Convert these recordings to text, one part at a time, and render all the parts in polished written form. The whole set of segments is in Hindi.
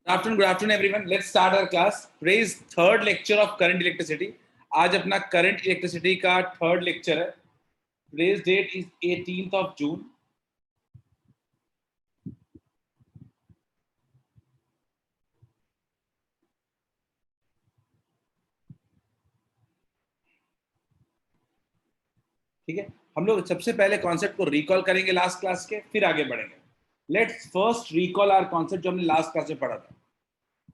Good afternoon, everyone. Let's start our class. Today is third lecture of current electricity. आज अपना current electricity का third lecture है. Today's date is 18th of June. ठीक है, हम लोग सबसे पहले कॉन्सेप्ट को रिकॉल करेंगे लास्ट क्लास के, फिर आगे बढ़ेंगे. Let's first recall our concept जो हमने लास्ट क्लास में पढ़ा था.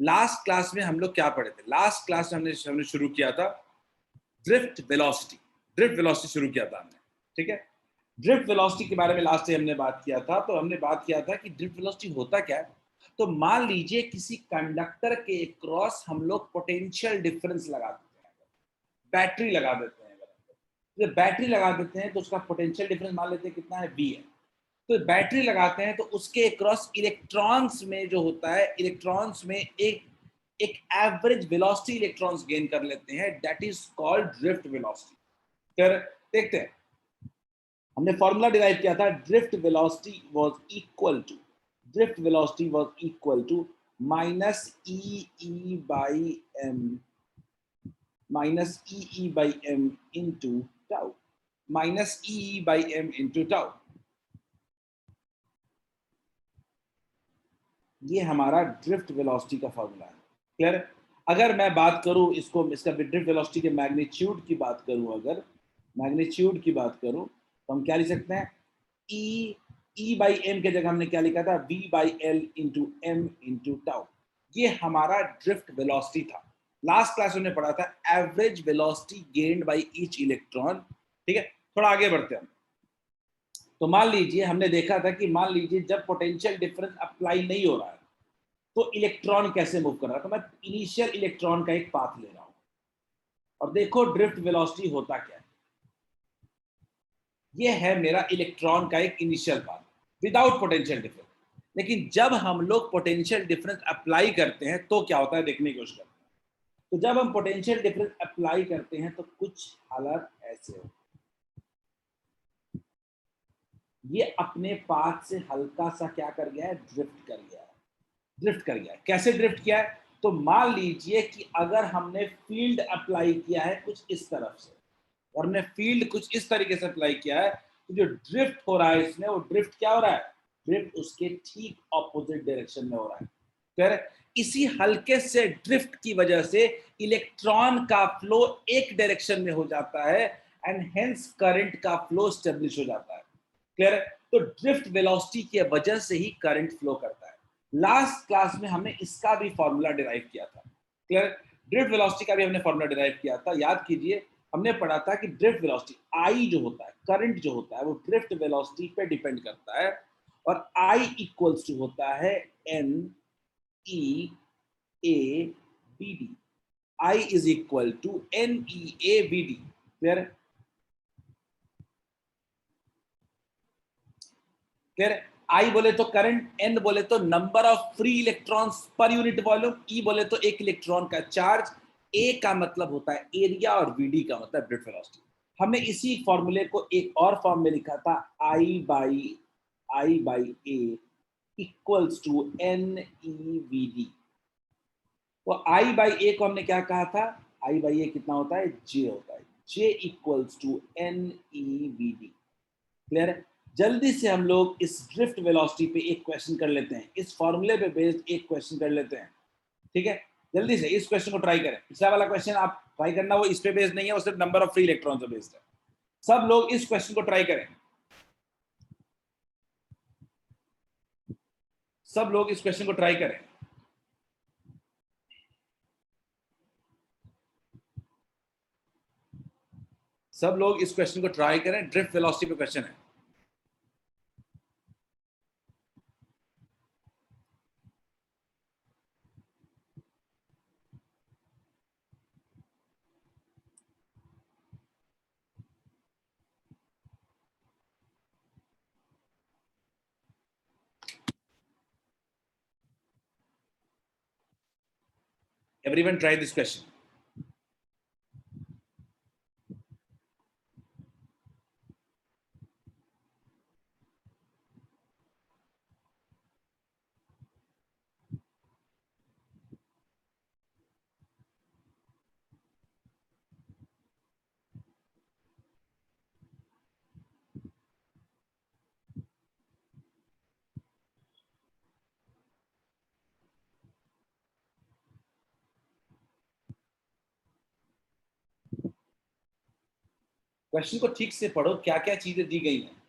लास्ट क्लास में हम लोग क्या पढ़े थे? लास्ट क्लास में हमने शुरू किया था ड्रिफ्ट वेलोसिटी. ड्रिफ्ट वेलोसिटी शुरू किया था हमने. ठीक है, ड्रिफ्ट वेलोसिटी के बारे में लास्ट टाइम हमने बात किया था. तो हमने बात किया था कि ड्रिफ्ट वेलोसिटी होता क्या है. तो मान लीजिए किसी कंडक्टर के क्रॉस हम लोग पोटेंशियल डिफरेंस लगा देते हैं, बैटरी लगा देते हैं. जब बैटरी लगा देते हैं तो उसका पोटेंशियल डिफरेंस मान लेते हैं कितना है, V है. तो बैटरी लगाते हैं तो उसके क्रॉस इलेक्ट्रॉन्स में जो होता है, इलेक्ट्रॉन्स में एक एवरेज वेलोसिटी इलेक्ट्रॉन्स गेन कर लेते हैं. That is called drift velocity. फिर देखते हैं, हमने फॉर्मूला डिराइव किया था. Drift velocity was equal to minus E by M into tau. Minus E by M into tau. ये हमारा ड्रिफ्ट वेलोसिटी का फॉर्मूला है. क्लियर? अगर मैं बात करूं इसका ड्रिफ्ट वेलोसिटी के मैग्नीट्यूड की बात करूं, तो हम क्या लिख सकते हैं? ई बाई एम के जगह हमने क्या लिखा था? V by L into M into tau. ये हमारा ड्रिफ्ट वेलोसिटी था. लास्ट क्लास में पढ़ा था average velocity gained by each electron. ठीक है, थोड़ा आगे बढ़ते हैं. तो मान लीजिए हमने देखा था कि मान लीजिए जब पोटेंशियल डिफरेंस अप्लाई नहीं हो रहा है तो इलेक्ट्रॉन कैसे मूव कर रहा है. तो मैं इनिशियल इलेक्ट्रॉन का एक पाथ ले रहा हूं और देखो ड्रिफ्ट वेलोसिटी होता क्या है. ये है मेरा इलेक्ट्रॉन का एक initial path without potential difference. लेकिन जब हम लोग पोटेंशियल डिफरेंस अप्लाई करते हैं तो क्या होता है देखने की कोशिश करते हैं. तो जब हम पोटेंशियल डिफरेंस अप्लाई करते हैं तो कुछ हालत ऐसे हो. ये अपने पाथ से हल्का सा क्या कर गया है? ड्रिफ्ट कर गया है. कैसे ड्रिफ्ट किया है? तो मान लीजिए कि अगर हमने फील्ड अप्लाई किया है कुछ इस तरफ से और हमने फील्ड कुछ इस तरीके से अप्लाई किया है, तो जो ड्रिफ्ट हो रहा है इसमें, वो ड्रिफ्ट क्या हो रहा है? ड्रिफ्ट उसके ठीक ऑपोजिट डायरेक्शन में हो रहा है. फिर इसी हल्के से ड्रिफ्ट की वजह से इलेक्ट्रॉन का फ्लो एक डायरेक्शन में हो जाता है एंड हेंस करंट का फ्लो स्टेब्लिश हो जाता है. क्लियर? तो ड्रिफ्ट वेलोसिटी की वजह से ही करंट फ्लो करता है. लास्ट क्लास में हमने इसका भी फॉर्मूला डिराइव किया था. क्लियर? ड्रिफ्ट वेलोसिटी का भी हमने फॉर्मूला डिराइव किया था. याद कीजिए, हमने पढ़ा था कि ड्रिफ्ट वेलोसिटी आई जो होता है, करंट जो होता है, वो ड्रिफ्ट वेलोसिटी पे डिपेंड करता है. और आई इक्वल्स टू होता है N E A B D. I is equal to N E A B D. Clear? Clear? I बोले तो करंट, एन बोले तो नंबर ऑफ फ्री इलेक्ट्रॉन्स पर यूनिट वॉल्यूम, ई बोले तो एक इलेक्ट्रॉन का चार्ज, ए का मतलब होता है एरिया और वीडी का मतलब ड्रिफ्ट वेलोसिटी. हमने इसी फॉर्मूले को एक और फॉर्म में लिखा था, I by A equals to N E V D. तो आई बाई ए को हमने क्या कहा था? आई बाई ए कितना होता है? जे होता है. J equals to N E V d. Clear है? जल्दी से हम लोग इस ड्रिफ्ट वेलोसिटी पे एक क्वेश्चन कर लेते हैं. इस फॉर्मूले पे बेस्ड एक क्वेश्चन कर लेते हैं. ठीक है, जल्दी से इस क्वेश्चन को ट्राई करें. पिछला वाला क्वेश्चन आप ट्राई करना, वो इस पे बेस्ड नहीं है, वो सिर्फ नंबर ऑफ फ्री इलेक्ट्रॉन पे बेस्ड है. सब लोग इस क्वेश्चन को ट्राई करें. सब लोग इस क्वेश्चन को ट्राई करें. सब लोग इस क्वेश्चन को ट्राई करें. ड्रिफ्ट वेलोसिटी पे क्वेश्चन है. Everyone try this question. Question को ठीक से पढ़ो, क्या क्या चीजें दी गई हैं।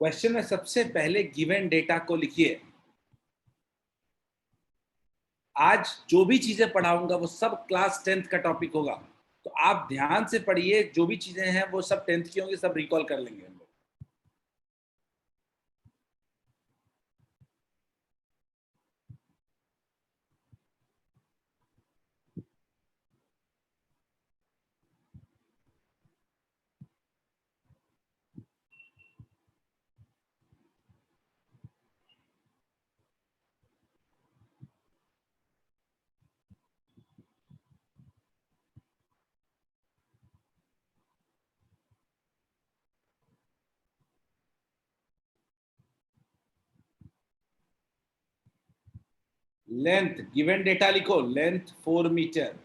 क्वेश्चन में सबसे पहले गिवन डेटा को लिखिए। आज जो भी चीजें पढ़ाऊंगा वो सब क्लास 10th का टॉपिक होगा, तो आप ध्यान से पढ़िए। जो भी चीजें हैं वो सब 10th की होंगी, सब रिकॉल कर लेंगे हम लोग। लेंथ, गिवन डेटा लिखो। लेंथ 4 मीटर,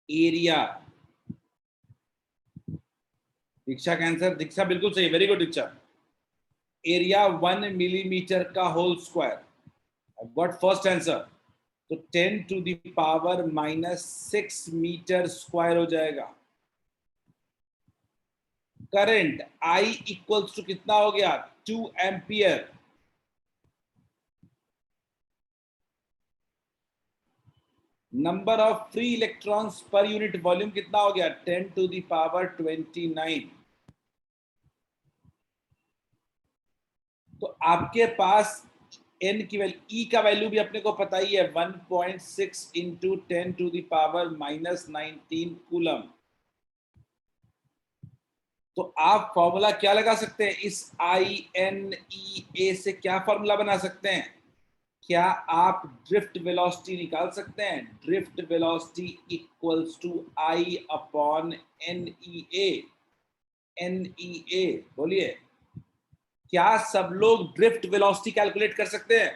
एरिया, दीक्षा का आंसर, दीक्षा बिल्कुल सही, very good Diksha. Area 1 millimetre का whole square. What first answer? तो 10 to the power -6 metre square हो जाएगा। करंट I इक्वल्स टू कितना हो गया? 2 ampere. Number of free electrons पर यूनिट वॉल्यूम कितना हो गया? 10 टू द पावर 29। तो आपके पास n की वैल्यू, E का वैल्यू भी अपने को पता ही है, 1.6 into 10 to the power -19 coulomb. तो आप फॉर्मूला क्या लगा सकते हैं? इस INEA से क्या फॉर्मूला बना सकते हैं? क्या आप ड्रिफ्ट वेलोसिटी निकाल सकते हैं? Drift velocity equals to I upon NEA। NEA बोलिए, क्या सब लोग ड्रिफ्ट वेलोसिटी कैलकुलेट कर सकते हैं?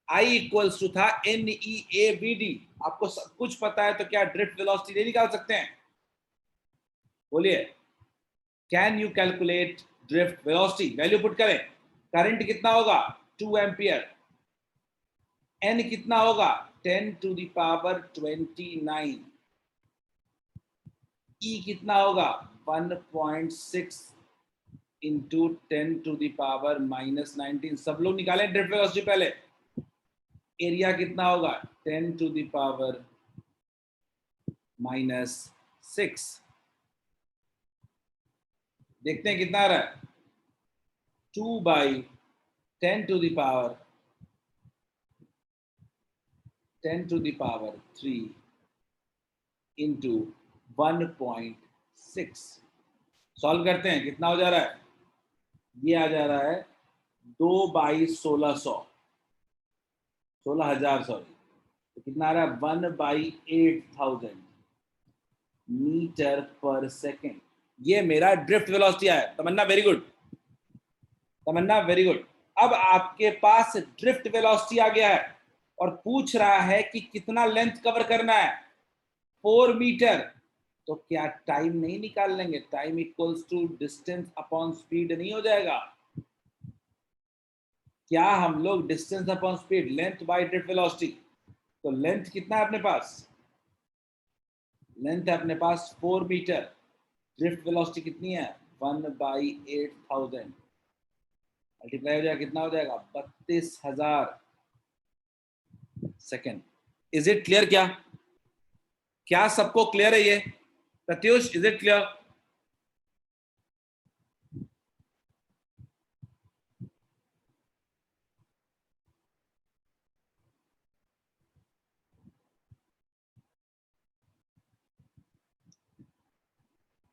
I इक्वल्स टू था NEAVD। आपको सब कुछ पता है, तो क्या ड्रिफ्ट वेलोसिटी नहीं निकाल सकते हैं? बोलिए, can you calculate drift velocity? Value put करें। करंट कितना होगा? 2 एम्पियर। n कितना होगा? 10 टू द पावर 29। E कितना होगा? 1.6 इंटू 10 टू द पावर -19। सब लोग निकालें ड्रिफ्ट वेलोसिटी पहले। एरिया कितना होगा? 10 टू द पावर -6। देखते हैं कितना आ रहा है। 2 by 10 to the power 3 into 1.6। Solve करते हैं, कितना हो जा रहा है? ये आ जा रहा है 2 बाई 1600, 16,000 सॉरी। तो कितना आ रहा है? 1/8000 मीटर पर सेकेंड। ये मेरा ड्रिफ्ट वेलोसिटी है। तमन्ना वेरी गुड, तमन्ना वेरी गुड। अब आपके पास ड्रिफ्ट वेलोसिटी आ गया है और पूछ रहा है कि कितना लेंथ कवर करना है? 4 मीटर। तो क्या टाइम नहीं निकाल लेंगे? Time equals to distance upon speed नहीं हो जाएगा? क्या हम लोग distance upon speed, length by drift velocity. तो लेंथ कितना है अपने पास? लेंथ है अपने पास 4 मीटर। ड्रिफ्ट वेलोसिटी कितनी है? 1/8000 मल्टीप्लाई हो जाएगा, कितना हो जाएगा? 32,000 सेकेंड। Is it clear? क्या सबको क्लियर है ये? Pratyush, is it clear?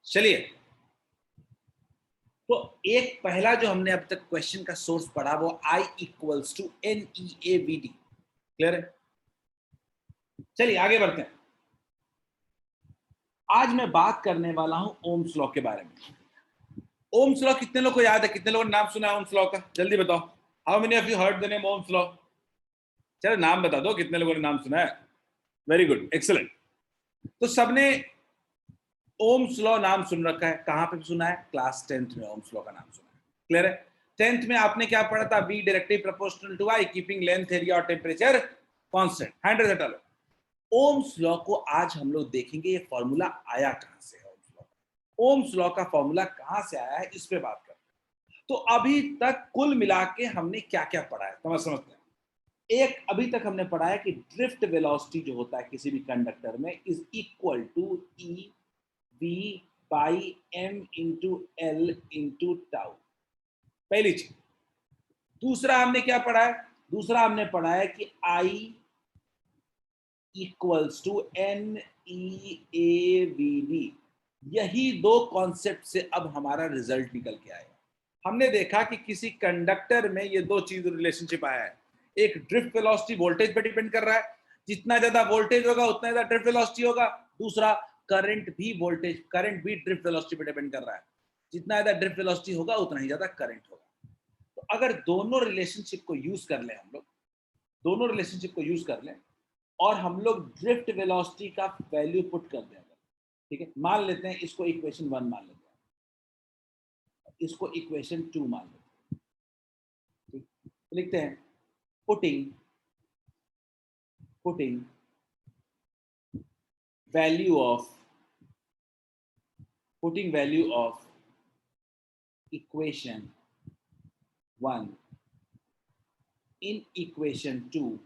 चलिए, तो एक पहला जो हमने अब तक क्वेश्चन का सोर्स पढ़ा वो I equals to NEAVD। Clear है? चलिए आगे बढ़ते हैं। आज मैं बात करने वाला हूं ओम्स लॉ के बारे में। ओम्स लॉ कितने लोग को याद है? कितने लोगों ने नाम सुना है ओम्स लॉ का? जल्दी बताओ। How many of you heard the name Ohm's law? चलो नाम बता दो, कितने लोगों ने नाम सुना है? Very good, excellent. तो सबने ओम्स लॉ नाम सुन रखा है। कहां पे सुना है? क्लास 10th में ओम्स लॉ का नाम सुना है। क्लियर है? 10th में आपने क्या पढ़ा था? B directly proportional to I, keeping length, area और टेम्परेचर कांस्टेंट। 100 ओम्स लॉ को आज हम लोग देखेंगे, ये फॉर्मूला आया कहां से है। ओम्स लॉ का फॉर्मूला कहां से आया है, इस पे बात करते हैं। तो अभी तक कुल मिला के हमने क्या क्या पढ़ा है, समझते हैं। एक, अभी तक हमने पढ़ा है कि ड्रिफ्ट वेलोसिटी जो होता है किसी भी कंडक्टर में is equal to E V by M into L into tau. पहली चीज। दूसरा हमने क्या पढ़ा है? दूसरा हमने पढ़ा है कि I equals to N E A v d. यही दो कॉन्सेप्ट से अब हमारा रिजल्ट निकल के आएगा। हमने देखा कि किसी कंडक्टर में ये दो चीज रिलेशनशिप आया है। एक ड्रिफ्ट वेलोसिटी वोल्टेज पे डिपेंड कर रहा है, जितना ज्यादा वोल्टेज होगा उतना ज्यादा ड्रिफ्ट वेलोसिटी होगा। दूसरा, करंट भी ड्रिफ्ट वेलोसिटी पे डिपेंड कर रहा है, जितना ज्यादा ड्रिफ्ट वेलोसिटी होगा उतना ही ज्यादा करंट होगा। तो अगर दोनों रिलेशनशिप को यूज कर लें, हम लोग दोनों रिलेशनशिप को यूज कर लें और हम लोग ड्रिफ्ट वेलोसिटी का वैल्यू पुट कर दें, ठीक है, मान लेते हैं इसको इक्वेशन 1 मान लेते हैं, इसको इक्वेशन 2 मान लेते हैं, ठीक। तो लिखते हैं putting value of equation 1 in equation 2,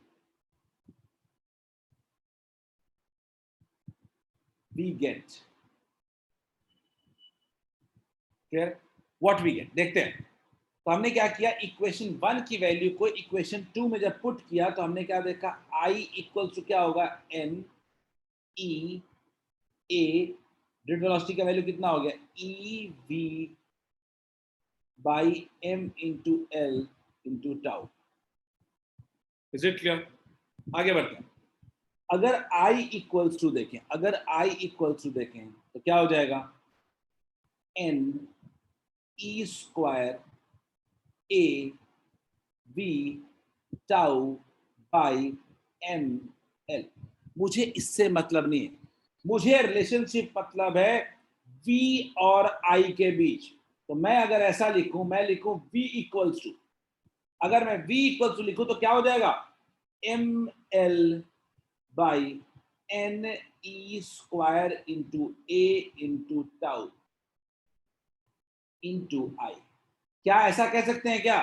we get, clear, what we get, देखते हैं। तो हमने क्या किया, इक्वेशन 1 की वैल्यू को इक्वेशन 2 में जब पुट किया तो हमने क्या देखा, I इक्वल टू क्या होगा, N E A, drift velocity का वैल्यू कितना हो गया, E V by M into L into tau. Is it clear? आगे बढ़ते हैं। अगर I इक्वल्स टू देखें, तो क्या हो जाएगा, N E square A V tau by M L. मुझे इससे मतलब नहीं है, मुझे रिलेशनशिप मतलब है V और I के बीच। तो मैं अगर ऐसा लिखूं, मैं लिखूं V इक्वल्स टू, अगर मैं V इक्वल्स टू लिखूं तो क्या हो जाएगा, m L by N E square into A into tau into I. क्या ऐसा कह सकते हैं क्या,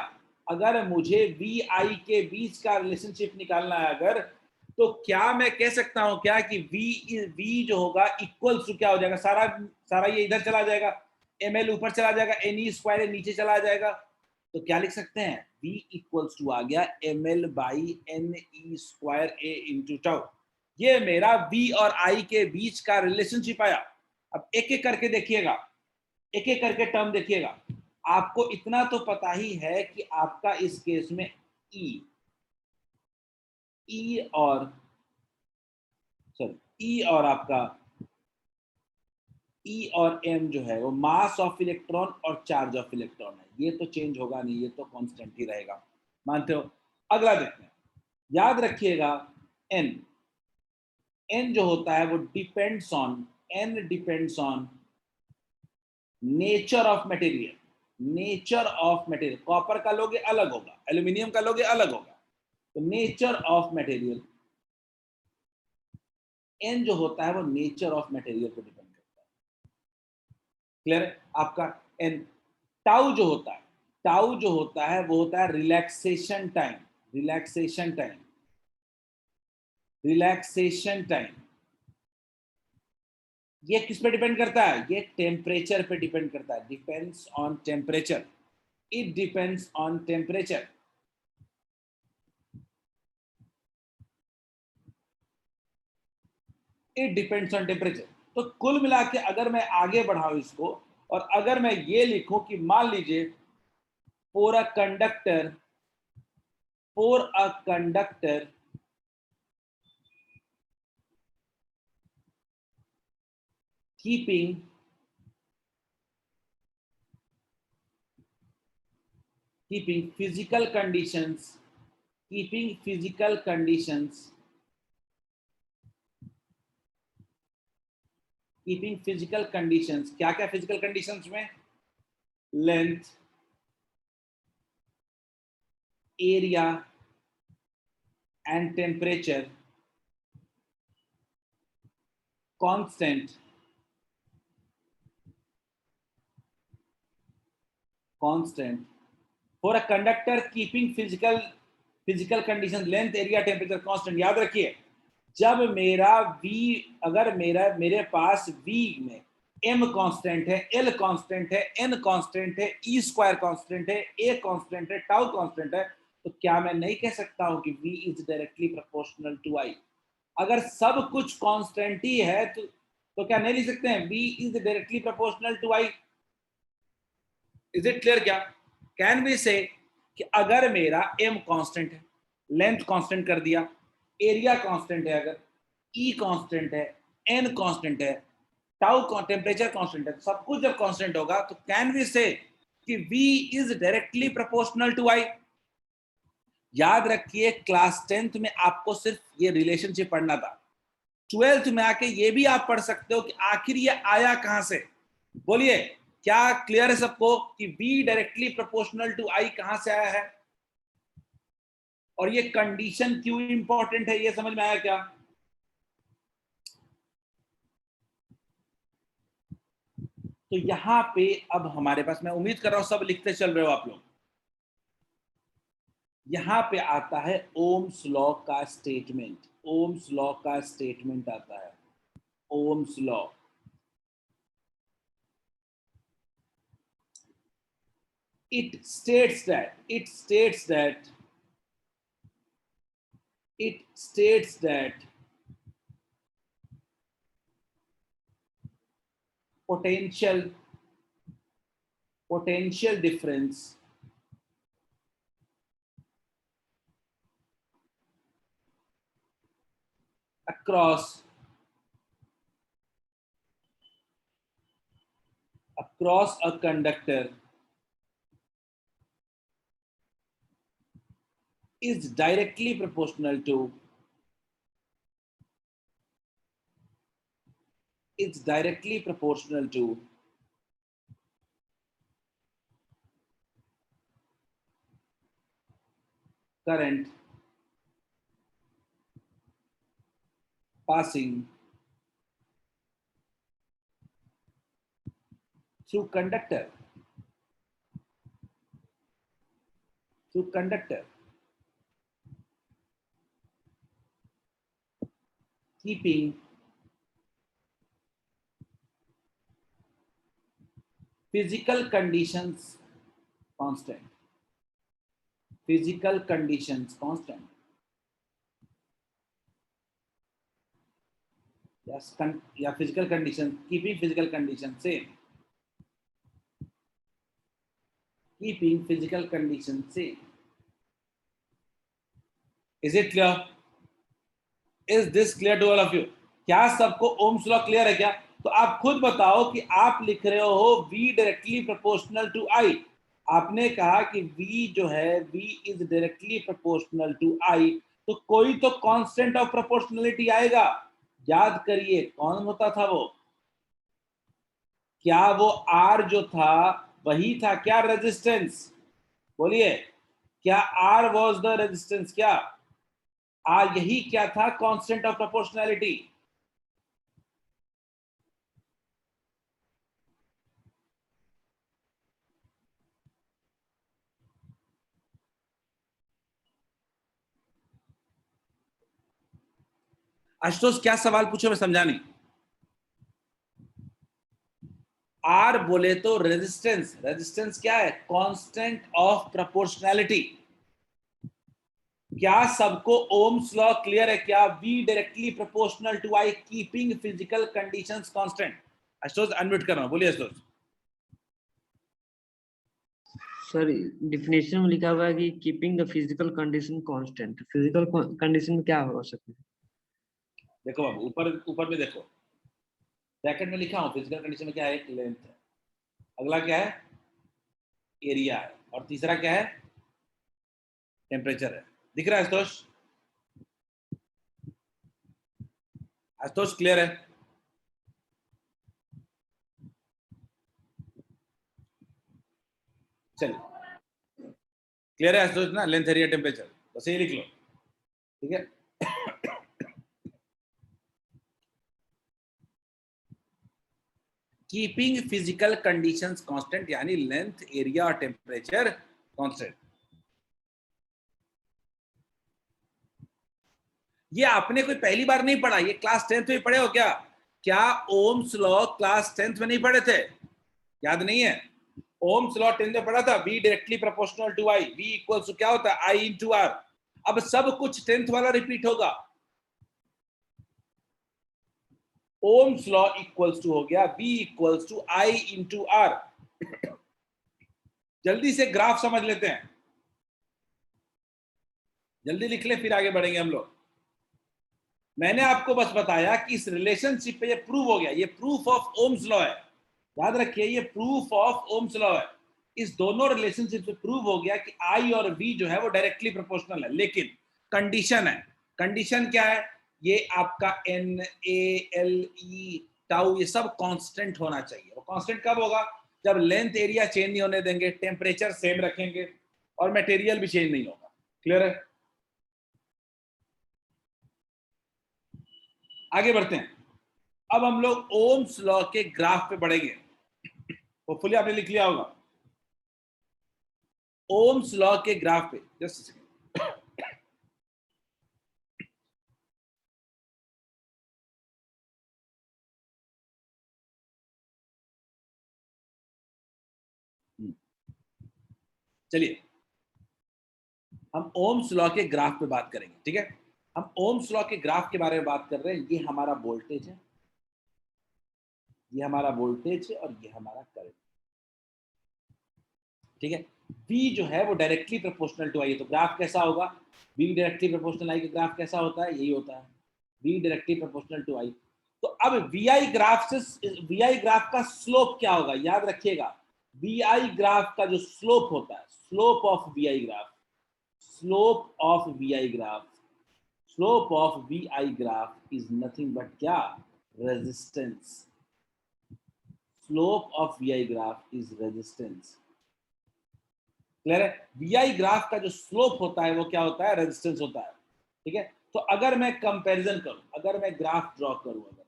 अगर मुझे वी आई के बीच का रिलेशनशिप निकालना है अगर, तो क्या मैं कह सकता हूं क्या कि वी जो होगा इक्वल्स टू क्या हो जाएगा, सारा सारा ये इधर चला जाएगा, एम एल ऊपर चला जाएगा, एन ई स्क्वायर नीचे चला जाएगा। तो क्या लिख सकते हैं, वी इक्वल्स टू आ गया M L by N E square A into tau. ये मेरा वी और आई के बीच का रिलेशनशिप आया। अब एक एक करके देखिएगा, एक एक करके टर्म देखिएगा। आपको इतना तो पता ही है कि आपका इस केस में ई और आपका ई और एम जो है वो मास ऑफ इलेक्ट्रॉन और चार्ज ऑफ इलेक्ट्रॉन है। ये तो चेंज होगा नहीं, ये तो कांस्टेंट ही रहेगा, मानते हो? अगला देखते हैं, याद रखिएगा एन जो होता है वो depends on nature of material. Copper का लोगे अलग होगा, एल्यूमिनियम का लोगे अलग होगा। तो नेचर ऑफ मटेरियल, एन जो होता है वो नेचर ऑफ मटेरियल पे डिपेंड करता है। क्लियर है आपका? एन टाउ जो होता है वो होता है रिलैक्सेशन टाइम। ये किस पे डिपेंड करता है, ये टेम्परेचर पे डिपेंड करता है, depends on temperature. It depends on temperature. तो कुल मिला के अगर मैं आगे बढ़ाऊं इसको, और अगर मैं ये लिखूं कि मान लीजिए for a conductor keeping keeping physical conditions, keeping physical conditions, keeping physical conditions, क्या क्या physical conditions में? Length, area and temperature constant, constant for a conductor keeping physical conditions, length, area, temperature constant. याद रखिए, जब मेरा v, अगर मेरे पास v में m कांस्टेंट है, l कांस्टेंट है, n कांस्टेंट है, e स्क्वायर कांस्टेंट है, a कांस्टेंट है, टाउ कांस्टेंट है, तो क्या मैं नहीं कह सकता हूं कि v is directly proportional to i? अगर सब कुछ कांस्टेंट ही है तो क्या नहीं लिख सकते हैं v is directly proportional to i? Is it clear? क्या कैन वी से कि अगर मेरा m कांस्टेंट है, लेंथ कांस्टेंट कर दिया, एरिया कांस्टेंट है, अगर e कांस्टेंट है, n कांस्टेंट है, टाउ टेम्परेचर कांस्टेंट है, सब कुछ जब कांस्टेंट होगा तो कैन वी से कि v is directly proportional to i? याद रखिए, क्लास 10th में आपको सिर्फ ये रिलेशनशिप पढ़ना था, 12th में आके ये भी आप पढ़ सकते हो कि आखिर ये आया कहां से। बोलिए, क्या क्लियर है सबको कि v directly proportional to i कहां से आया है? और ये कंडीशन क्यों इंपॉर्टेंट है, ये समझ में आया क्या? तो यहां पे अब हमारे पास, मैं उम्मीद कर रहा हूं सब लिखते चल रहे हो आप लोग, यहां पे आता है ओम्स लॉ का स्टेटमेंट। ओम्स लॉ का स्टेटमेंट आता है, Ohm's law. it states that it states that it states that potential difference across a conductor is directly proportional to current passing through conductor, keeping physical conditions constant, yes, या physical conditions, keeping physical conditions same, keeping physical conditions same. Is it clear? Is this clear to all of you? क्या सबको ओम्स लॉ क्लियर है क्या? तो आप खुद बताओ कि आप लिख रहे हो v directly proportional to i, आपने कहा कि v जो है v is directly proportional to i, तो कोई तो कांस्टेंट ऑफ प्रोपोर्शनलिटी आएगा। याद करिए कौन होता था वो? क्या वो r जो था वही था क्या रेजिस्टेंस? बोलिए, क्या r वाज द रेजिस्टेंस? क्या यही क्या था कांस्टेंट ऑफ प्रोपोर्शनैलिटी? आशुतोष क्या सवाल पूछो, मैं समझा नहीं। आर बोले तो रेजिस्टेंस, रेजिस्टेंस क्या है? Constant of proportionality. क्या सबको ओम्स लॉ क्लियर है क्या? V directly proportional to I, keeping physical conditions constant. Ashutosh unmute कर रहा हूं, बोलिए आशुतोष। सर डिफिनेशन में लिखा हुआ है कि keeping the physical condition constant, physical condition में क्या हो सकता है? देखो बाबू, ऊपर में देखो, ब्रैकेट में लिखा हूं फिजिकल कंडीशन में क्या है? एक लेंथ है, अगला क्या है? एरिया है, और तीसरा क्या है? टेम्परेचर है। दिख रहा है आशुतोष? आशुतोष क्लियर है? चलिए, क्लियर है आशुतोष ना? लेंथ एरिया टेम्परेचर, बस ये लिख लो, ठीक है। कीपिंग फिजिकल कंडीशंस कांस्टेंट, यानी लेंथ एरिया और टेम्परेचर कांस्टेंट। ये आपने कोई पहली बार नहीं पढ़ा, ये क्लास 10th में पढ़े हो क्या? क्या ओम्स लॉ क्लास 10th में नहीं पढ़े थे? याद नहीं है? ओम्स लॉ 10th में पढ़ा था, V directly proportional to I, V equals to क्या होता है? I into R। अब सब कुछ 10th वाला रिपीट होगा। ओम्स लॉ इक्वल्स टू हो गया V equals to I into R। जल्दी से ग्राफ समझ लेते हैं, जल्दी लिख ले, फिर आगे बढ़ेंगे हम लोग। मैंने आपको बस बताया कि इस रिलेशनशिप पे ये प्रूव हो गया, ये प्रूफ ऑफ ओम्स लॉ है। याद रखिए, ये प्रूफ ऑफ ओम्स लॉ है। इस दोनों रिलेशनशिप से प्रूव हो गया कि I और V जो है वो डायरेक्टली प्रोपोर्शनल है, लेकिन कंडीशन है। कंडीशन क्या है? ये आपका N, A, L, E, tau, ये सब कांस्टेंट होना चाहिए। वो कांस्टेंट कब होगा? जब लेंथ एरिया चेंज नहीं होने देंगे, टेम्परेचर सेम रखेंगे और मटेरियल भी चेंज नहीं होगा। क्लियर है? आगे बढ़ते हैं। अब हम लोग ओम्स लॉ के ग्राफ पे बढ़ेंगे। होपफुली आपने लिख लिया होगा ओम्स लॉ के ग्राफ पे। जस्ट सेकंड, चलिए हम ओम्स लॉ के ग्राफ पे बात करेंगे, ठीक है। हम ओम्स लॉ के ग्राफ के बारे में बात कर रहे हैं। ये हमारा वोल्टेज है, ये हमारा वोल्टेज है और ये हमारा करंट, ठीक है। V जो है वो डायरेक्टली प्रोपोर्शनल टू I, तो ग्राफ कैसा होगा? V डायरेक्टली प्रोपोर्शनल I का ग्राफ कैसा होता है? यही होता है, V directly proportional to I। तो अब VI ग्राफ से VI ग्राफ का स्लोप क्या होगा? याद रखिएगा, VI ग्राफ का जो स्लोप होता है, slope of VI graph, slope of VI graph, slope of VI graph is nothing but क्या? Resistance. Slope of VI graph is resistance. Clear है? VI ग्राफ का जो स्लोप होता है वो क्या होता है? रेजिस्टेंस होता है, ठीक है। तो अगर मैं कंपैरिजन करूं, अगर मैं ग्राफ ड्रॉ करूं, अगर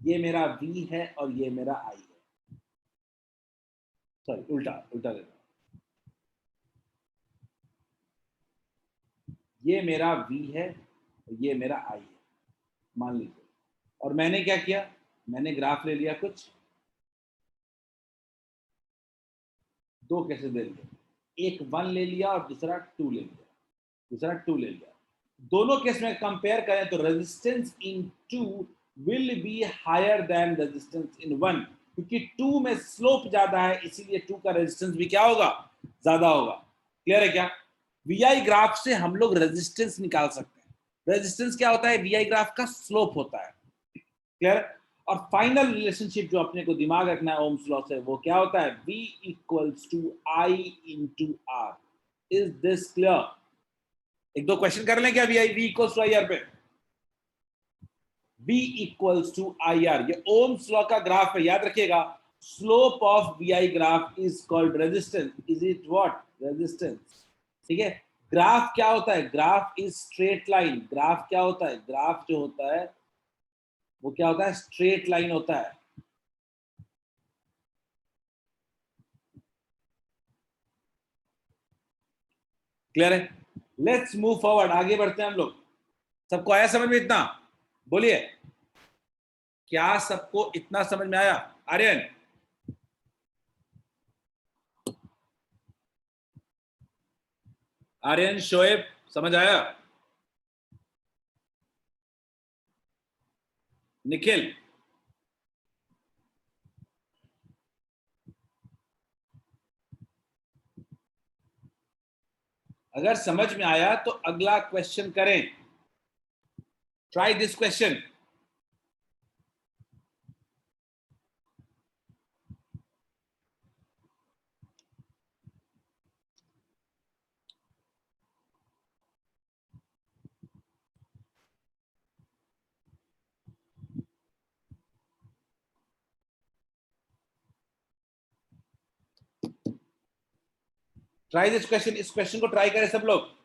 ये मेरा V है और ये मेरा I है, सॉरी उल्टा उल्टा देता हूं, ये मेरा V है और ये मेरा I है, मान लीजिए। और मैंने क्या किया? मैंने ग्राफ ले लिया, कुछ दो केसेस ले लिए, एक 1 ले लिया और दूसरा 2 ले लिया, दूसरा 2 ले लिया। दोनों केस में कंपेयर करें तो resistance in 2 will be higher than resistance in 1, क्योंकि 2 में स्लोप ज्यादा है, इसीलिए 2 का रेजिस्टेंस भी क्या होगा? ज्यादा होगा। क्लियर है क्या? VI ग्राफ से हम लोग रेजिस्टेंस निकाल सकते हैं। रेजिस्टेंस क्या होता है? VI ग्राफ का स्लोप होता है। क्लियर? और फाइनल रिलेशनशिप जो अपने को दिमाग रखना है ओम्स लॉ से, वो क्या होता है? V equals to I into R। Is this clear? एक दो क्वेश्चन कर लें क्या? V इक्वल्स टू IR पे, V इक्वल्स टू IR, ये ओम्स लॉ का ग्राफ है, याद रखिएगा। Slope of VI graph is called resistance. Is it what? Resistance, ठीक है। ग्राफ क्या होता है? Graph is straight line. Graph क्या होता है? ग्राफ जो होता है वो क्या होता है? स्ट्रेट लाइन होता है। क्लियर है? लेट्स मूव फॉरवर्ड, आगे बढ़ते हैं हम लोग। सबको आया समझ में इतना? बोलिए, क्या सबको इतना समझ में आया? आर्यन, आर्यन, शोएब, समझ आया? निखिल, अगर समझ में आया तो अगला क्वेश्चन करें। Try this question. Try this question, इस क्वेश्चन को ट्राई करें सब लोग।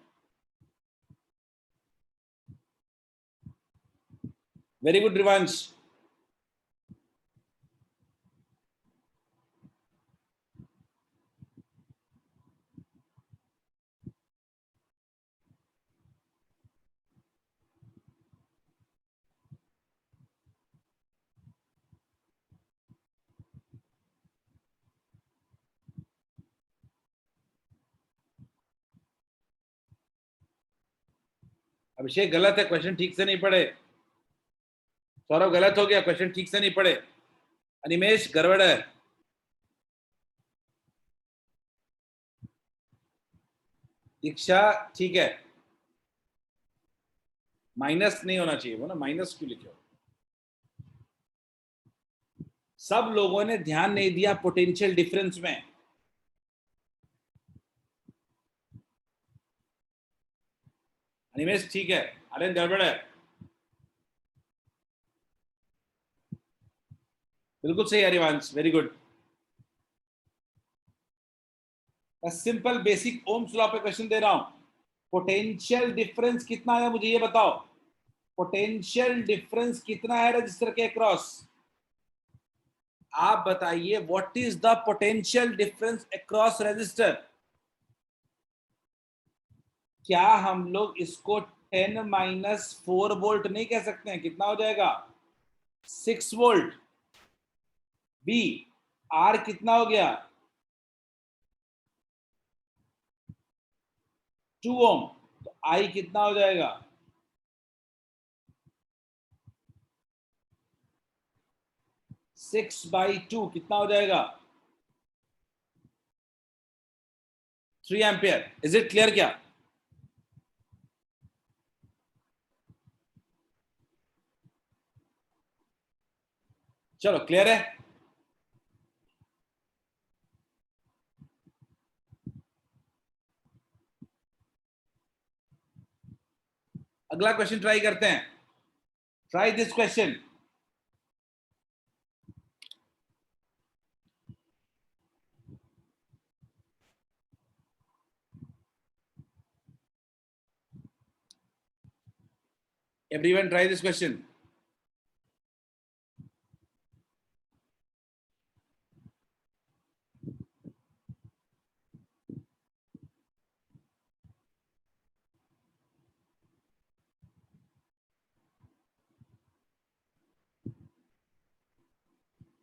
Very good Rivansh. अभिषेक गलत है, क्वेश्चन ठीक से नहीं पढ़े। सौरभ गलत हो गया, क्वेश्चन ठीक से नहीं पढ़े। अनिमेश गड़बड़ है। दीक्षा ठीक है, माइनस नहीं होना चाहिए वो ना, माइनस क्यों लिखे हो? सब लोगों ने ध्यान नहीं दिया पोटेंशियल डिफरेंस में। अनिमेश ठीक है, अरे गड़बड़ है। बिल्कुल सही Harivansh, very good. Simple basic Ohm's law पे क्वेश्चन दे रहा हूं। पोटेंशियल डिफरेंस कितना है मुझे ये बताओ। पोटेंशियल डिफरेंस कितना है रजिस्टर के अक्रॉस? आप बताइए, what is the potential difference across register? क्या हम लोग इसको 10 - 4 वोल्ट नहीं कह सकते हैं? कितना हो जाएगा? 6 वोल्ट। बी आर कितना हो गया? 2 ओम। तो आई कितना हो जाएगा? 6/2 कितना हो जाएगा? 3 एम्पियर। इज इट क्लियर क्या? चलो क्लियर है। अगला क्वेश्चन ट्राई करते हैं। Try this question. Everyone try this question.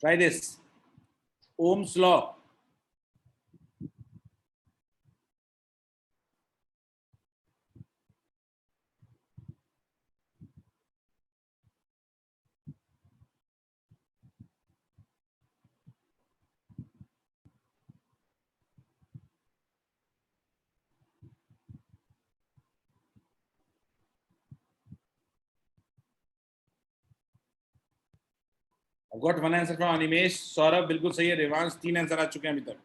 Try this. Ohm's law. I've got one answer from Animesh. Saurabh बिल्कुल सही है। रेवांश 3 आंसर आ चुके हैं अभी तक।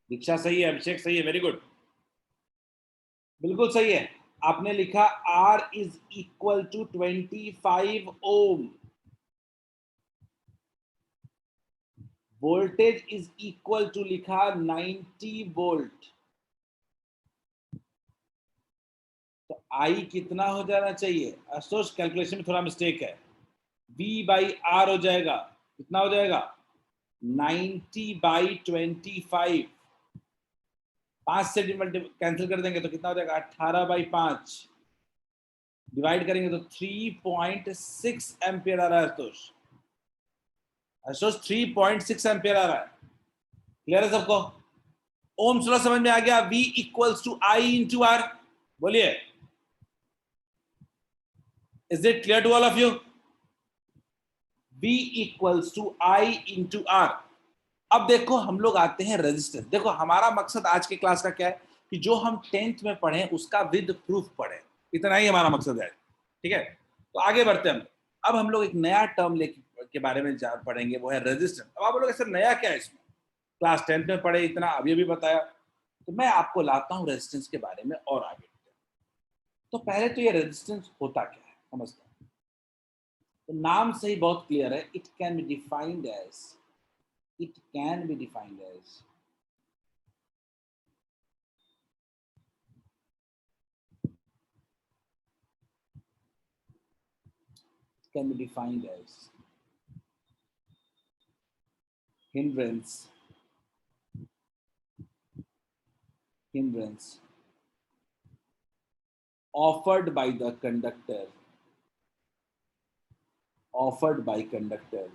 दीक्षा सही है, अभिषेक सही है, वेरी गुड। बिल्कुल सही है। आपने लिखा R is equal to 25 ohm. Voltage is equal to लिखा 90 वोल्ट। तो I कितना हो जाना चाहिए? अफसोस कैलकुलेशन में थोड़ा मिस्टेक है। V/R हो जाएगा। कितना हो जाएगा? 90/25। 5 से कैंसिल कर देंगे तो कितना हो जाएगा? 18/5। डिवाइड करेंगे तो 3.6 एम्पियर आ रहा है। आशुतोष 3.6 एम्पियर आ रहा है। क्लियर है सबको? ओम्स लॉ समझ में आ गया? V equals to I into R। बोलिए, is it clear to all of you? V equals to I into R। अब देखो हम लोग आते हैं रेजिस्टेंस। देखो हमारा मकसद आज के क्लास का क्या है कि जो हम 10th में पढ़े उसका विद प्रूफ पढ़े, इतना ही हमारा मकसद है। ठीक है, तो आगे बढ़ते हैं हम। अब हम लोग एक नया टर्म के बारे में पढ़ेंगे, वो है रेजिस्टेंस। अब आप लोग ऐसा नया क्या है इसमें? क्लास 10th में पढ़े इतना, अभी भी बताया, तो मैं आपको लाता हूँ रेजिस्टेंस के बारे में और आगे। तो पहले तो ये रेजिस्टेंस होता क्या है समझते हैं। तो नाम से ही बहुत क्लियर है, it can be defined as, it can be defined as can be defined as hindrance, hindrance offered by the conductor, offered by conductor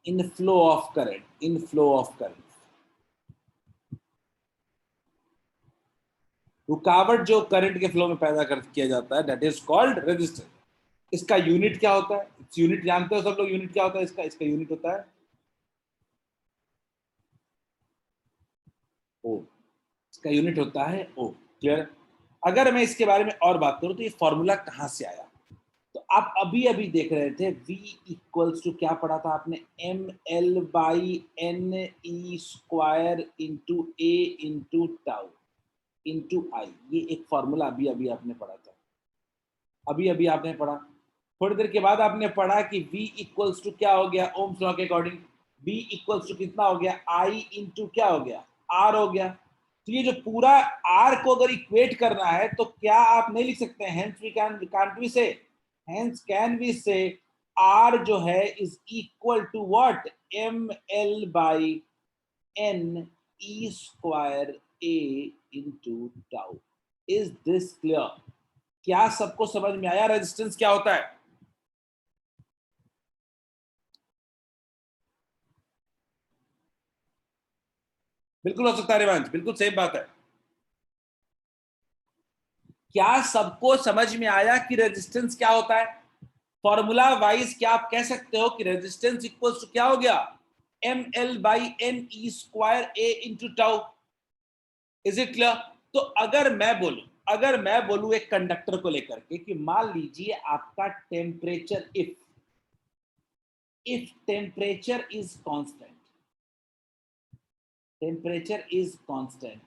in flow of current, in flow of current. रुकावट जो करंट के फ्लो में पैदा कर किया जाता है, दैट इज कॉल्ड रेजिस्टेंस। इसका यूनिट क्या होता है? यूनिट जानते हो सब लोग, यूनिट क्या होता है इसका? इसका यूनिट होता है ओ, इसका यूनिट होता है ओ। क्लियर? अगर मैं इसके बारे में और बात करूं तो ये फॉर्मूला कहां से आया? तो आप अभी अभी देख रहे थे V इक्वल्स टू क्या पढ़ा था आपने? ml/ne² into a into tau into I. ये एक फॉर्मूला अभी अभी आपने पढ़ा था, अभी अभी आपने पढ़ा। थोड़ी देर के बाद आपने पढ़ा कि V इक्वल्स टू क्या हो गया ओम्स लॉ के अकॉर्डिंग? V इक्वल्स टू कितना हो गया? I इंटू क्या हो गया? R हो गया। तो ये जो पूरा R को अगर इक्वेट करना है तो क्या आप नहीं लिख सकते हैं? Hence we can't we say, hence can we say R जो है is equal to what? ml/ne² a into tau. Is this clear? क्या सबको समझ में आया रेजिस्टेंस क्या होता है? बिल्कुल हो सकता है रिवांश, बिल्कुल सही बात है। क्या सबको समझ में आया कि रेजिस्टेंस क्या होता है? फॉर्मूला वाइज क्या आप कह सकते हो कि रेजिस्टेंस इक्वल्स टू क्या हो गया? ml/ne² a into tau. Is it clear? तो अगर मैं बोलूं एक कंडक्टर को लेकर के कि मान लीजिए आपका temperature, if temperature is constant, temperature is constant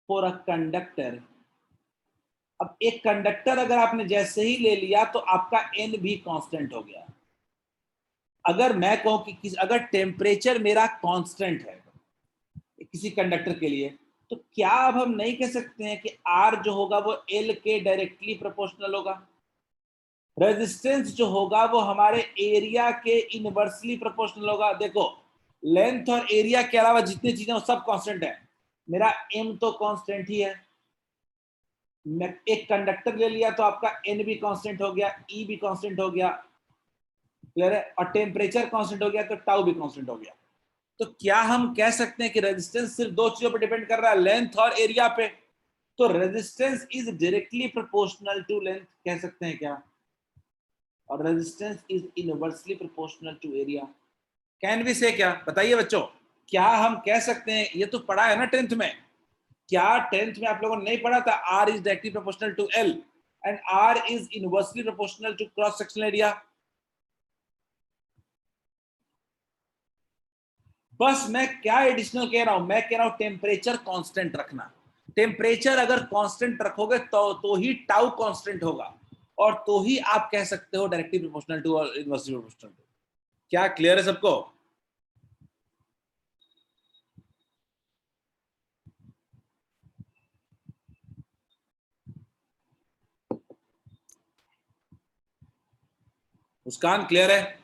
for a conductor। अब एक कंडक्टर अगर आपने जैसे ही ले लिया तो आपका n भी कांस्टेंट हो गया। अगर मैं कहूं कि अगर टेम्परेचर मेरा कांस्टेंट है किसी कंडक्टर के लिए, तो क्या अब हम नहीं कह सकते हैं कि R जो होगा वो L के डायरेक्टली प्रोपोर्शनल होगा? रेजिस्टेंस जो होगा वो हमारे एरिया के इनवर्सली प्रोपोर्शनल होगा। देखो, लेंथ और एरिया के अलावा जितनी चीजें वो सब कांस्टेंट है। मेरा m तो कांस्टेंट ही है, मैं एक कंडक्टर ले लिया तो आपका n भी कांस्टेंट हो गया, E भी कांस्टेंट हो गया। क्लियर है? और टेम्परेचर कांस्टेंट हो गया तो टाउ भी कांस्टेंट हो गया। तो क्या हम कह सकते हैं कि रेजिस्टेंस सिर्फ दो चीजों पर डिपेंड कर रहा है, लेंथ और एरिया पे? तो resistance is directly proportional to length कह सकते हैं क्या? और resistance is inversely proportional to area. Can we say क्या? बताइए बच्चों, क्या हम कह सकते हैं? ये तो पढ़ा है ना टेंथ में। क्या टेंथ में आप लोगों ने नहीं पढ़ा था R is directly proportional to L and R is inversely proportional to cross sectional area? बस मैं क्या एडिशनल कह रहा हूं? मैं कह रहा हूं टेम्परेचर कांस्टेंट रखना। टेम्परेचर अगर कांस्टेंट रखोगे तो ही टाउ कांस्टेंट होगा, और तो ही आप कह सकते हो डायरेक्टली प्रोपोर्शनल टू और इनवर्सली प्रोपोर्शनल टू। क्या क्लियर है सबको? मुस्कान क्लियर है?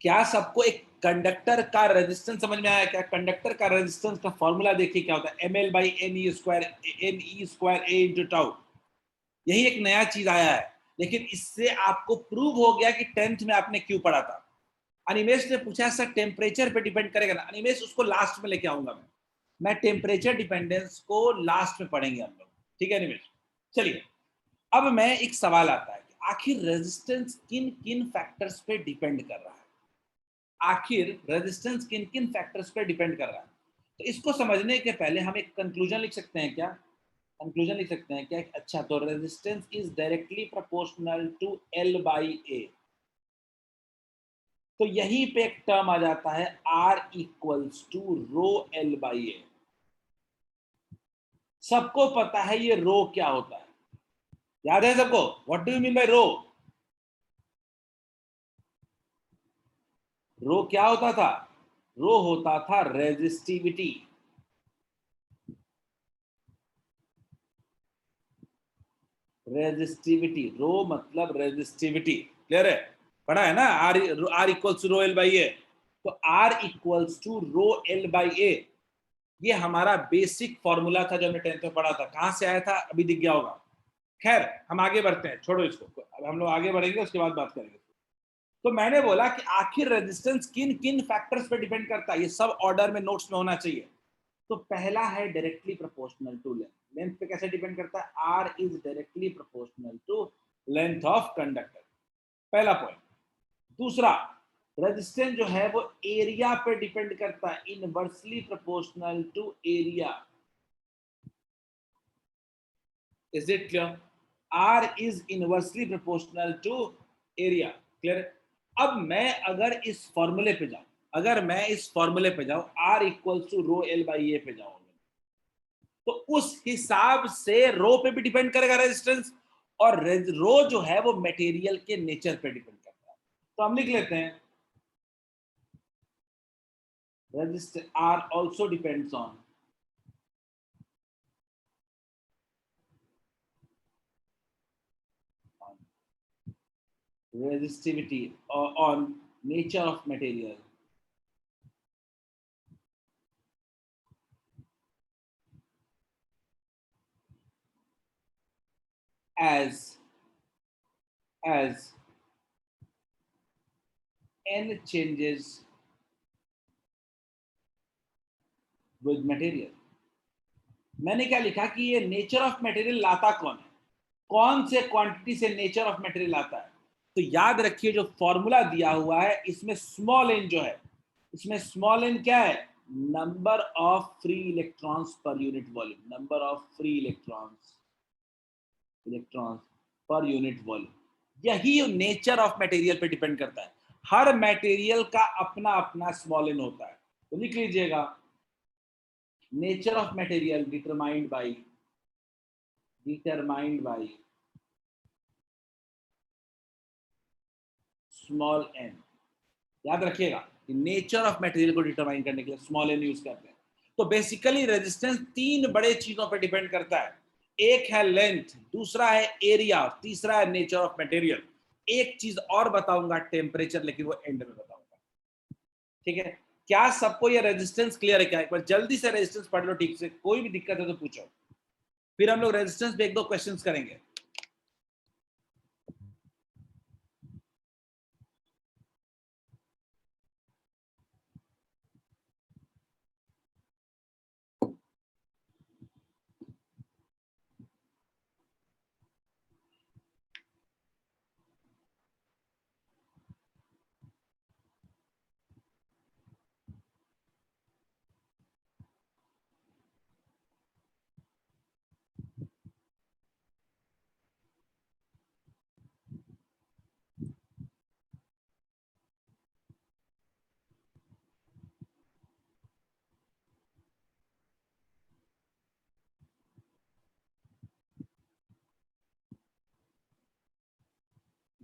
क्या सबको एक कंडक्टर का रेजिस्टेंस समझ में आया? क्या कंडक्टर का रेजिस्टेंस का फॉर्मूला देखिए क्या होता है? ml/ne² a into tau. यही एक नया चीज आया है, लेकिन इससे आपको प्रूव हो गया कि टेंथ में आपने क्यों पढ़ा था। अनिमेश ने पूछा सर टेम्परेचर पे डिपेंड करेगा ना? अनिमेश उसको लास्ट में लेके आऊंगा मैं टेम्परेचर डिपेंडेंस को लास्ट में पढ़ेंगे हम लोग, ठीक है अनिमेश? चलिए, अब मैं एक सवाल आता है कि आखिर रेजिस्टेंस किन किन फैक्टर्स पे डिपेंड कर रहा है? आखिर रेजिस्टेंस किन किन फैक्टर्स पे डिपेंड कर रहा है? तो इसको समझने के पहले हम एक कंक्लूजन लिख सकते हैं क्या? कंक्लूजन लिख सकते हैं क्या? अच्छा, तो resistance is directly proportional to L/A। तो यहीं पे एक टर्म आ जाता है R equals to rho L by A. सबको पता है ये रो क्या होता है, याद है सबको? What do you mean by rho? Rho क्या होता था? रो होता था रेजिस्टिविटी। रेजिस्टिविटी, रो मतलब रेजिस्टिविटी। क्लियर है? पढ़ा है ना? R R equals to rho L by A. तो R equals to rho L by A, ये हमारा बेसिक फॉर्मूला था जो हमने 10th में पढ़ा था। कहां से आया था अभी दिख गया होगा। खैर हम आगे बढ़ते हैं, छोड़ो इसको, अब हम लोग आगे बढ़ेंगे उसके बाद बात करेंगे। तो मैंने बोला कि आखिर रेजिस्टेंस किन किन फैक्टर्स पे डिपेंड करता है, ये सब ऑर्डर में नोट्स में होना चाहिए। तो पहला है directly proportional to length. Length पे कैसे डिपेंड करता है? R is directly proportional to length of conductor, पहला पॉइंट। दूसरा, रेजिस्टेंस जो है वो एरिया पे डिपेंड करता है, inversely proportional to area. Is it clear? R is inversely proportional to area. Clear? अब मैं अगर इस फॉर्मूले पे जाऊं, R equals to rho L by A पे जाऊं, तो उस हिसाब से रो पे भी डिपेंड करेगा रेजिस्टेंस, और रो जो है वो मटेरियल के नेचर पे डिपेंड करता है। तो हम लिख लेते हैं resistance R also depends on resistivity or on nature of material as n changes with material। मैंने क्या लिखा कि ये नेचर ऑफ मटेरियल लाता कौन है, कौन से क्वांटिटी से नेचर ऑफ मटेरियल आता है। तो याद रखिए जो फॉर्मूला दिया हुआ है इसमें स्मॉल एन जो है, इसमें स्मॉल एन क्या है? नंबर ऑफ फ्री इलेक्ट्रॉन्स पर unit volume, number of free electrons पर यूनिट वॉल्यूम। यही नेचर ऑफ मटेरियल पे डिपेंड करता है। हर मटेरियल का अपना अपना स्मॉल एन होता है। तो लिख लीजिएगा, nature of material determined by small N. याद रखिएगा कि नेचर ऑफ मटेरियल को डिटरमाइन करने के लिए स्मॉल एन यूज करते हैं। तो बेसिकली रेजिस्टेंस तीन बड़े चीजों पर डिपेंड करता है, एक है लेंथ, दूसरा है एरिया, तीसरा है नेचर ऑफ मटेरियल। एक चीज और बताऊंगा, टेम्परेचर, लेकिन वो एंड में बताऊंगा। ठीक है? क्या सबको ये रेजिस्टेंस क्लियर है? क्या एक बार जल्दी से रेजिस्टेंस पढ़ लो ठीक से, कोई भी दिक्कत है तो पूछो, फिर हम लोग रेजिस्टेंस पे एक दो क्वेश्चंस करेंगे।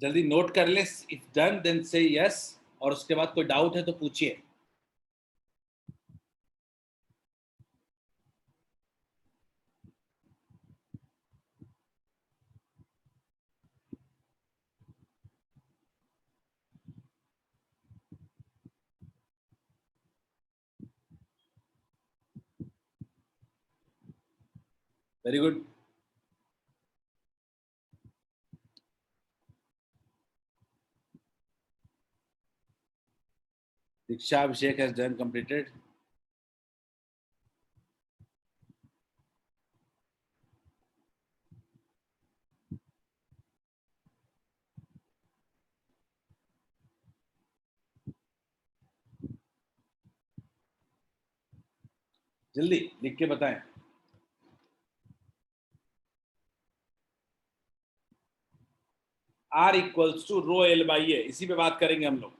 जल्दी नोट कर ले, if done then say yes, और उसके बाद कोई डाउट है तो पूछिए। Very good. Diksha Abhishek has done completed। जल्दी लिख के बताएं। R equals to rho L by A, इसी पे बात करेंगे हम लोग।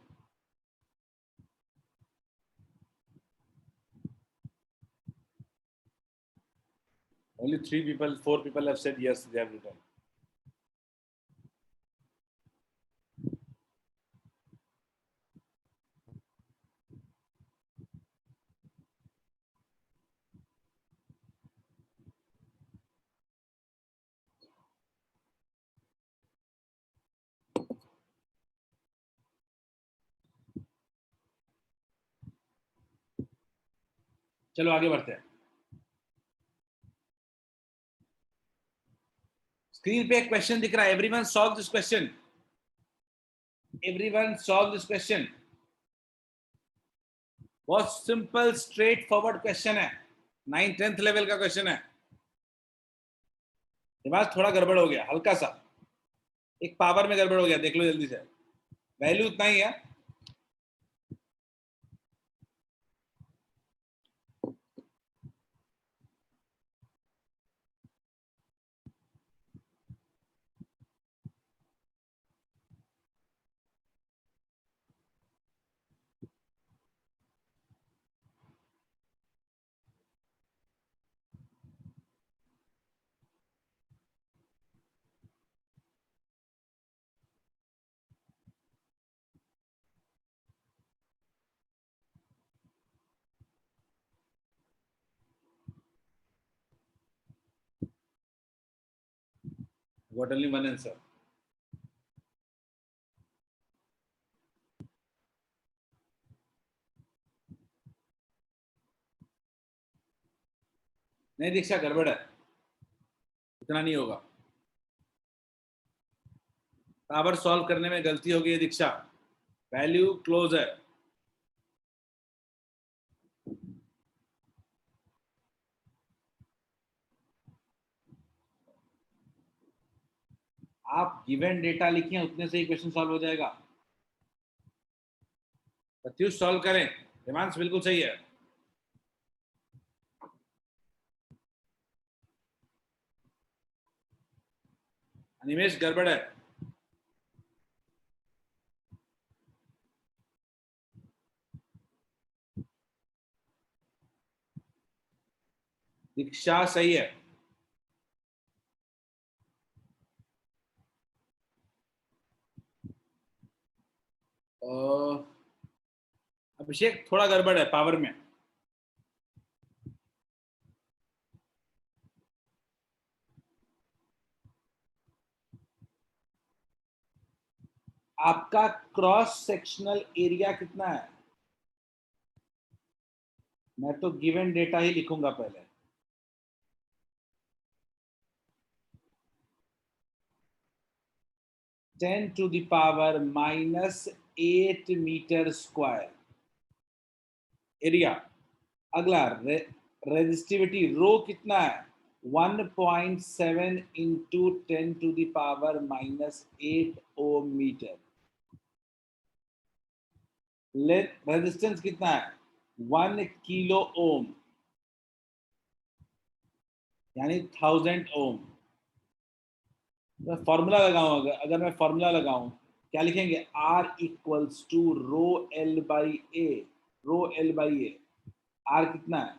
Only 3 people, 4 people have said yes, they have written. चलो आगे बढ़ते हैं। स्क्रीन पे एक क्वेश्चन दिख रहा है, everyone solve this question, everyone solve this question. बहुत सिंपल स्ट्रेट फॉरवर्ड क्वेश्चन है, 9th-10th लेवल का क्वेश्चन है। दिमाग थोड़ा गड़बड़ हो गया, हल्का सा एक पावर में गड़बड़ हो गया, देख लो जल्दी से। वैल्यू उतना ही है। Got only one answer. नहीं दीक्षा, गड़बड़ है, इतना नहीं होगा। पावर सॉल्व करने में गलती हो गई है दीक्षा, वैल्यू क्लोज है। आप गिवन डेटा लिखिए, उतने से ही क्वेश्चन सॉल्व हो जाएगा। प्रत्युष सॉल्व करें, हिमांश बिल्कुल सही है। अनिमेश गड़बड़ है। दीक्षा सही है। अभिषेक थोड़ा गड़बड़ है पावर में। आपका क्रॉस सेक्शनल एरिया कितना है? मैं तो गिवन डेटा ही लिखूंगा पहले। (10⁻⁻8 मीटर स्क्वायर एरिया। अगला रेजिस्टिविटी रो कितना है? 1.7 इंटू 10⁻⁻8 ओम मीटर। रेजिस्टेंस कितना है? 1 किलो ओम, यानी 1000 ओम। मैं फॉर्मूला लगाऊं, अगर मैं फॉर्मूला लगाऊं क्या लिखेंगे? R equals to rho L by A. Rho L by A, R कितना है?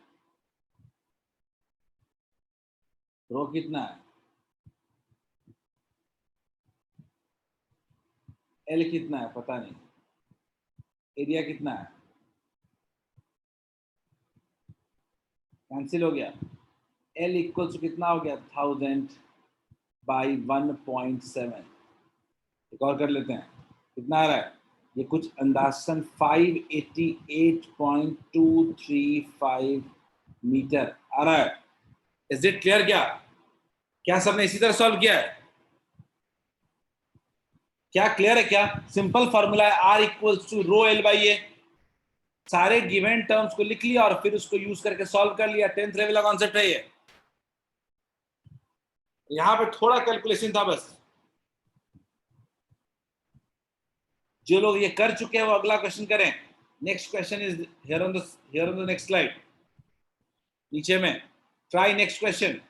रो कितना है? एल कितना है पता नहीं। एरिया कितना है? कैंसिल हो गया। एल इक्वल्स टू कितना हो गया? 1000 बाई 1.7। एक और कर लेते हैं, कितना आ रहा है? ये कुछ अंदाजन 588.235 मीटर आ रहा है। Is it clear? क्या सबने इसी तरह सॉल्व किया है? क्या क्लियर है? क्या सिंपल फॉर्मूला है, R equals to rho L by A. सारे गिवन टर्म्स को लिख लिया और फिर उसको यूज करके सॉल्व कर लिया। 10th लेवल का कॉन्सेप्ट है ये। यहां पे थोड़ा कैलकुलेशन था बस। जो लोग ये कर चुके हैं वो अगला क्वेश्चन करें। Next question is here on the next slide, नीचे में। Try next question.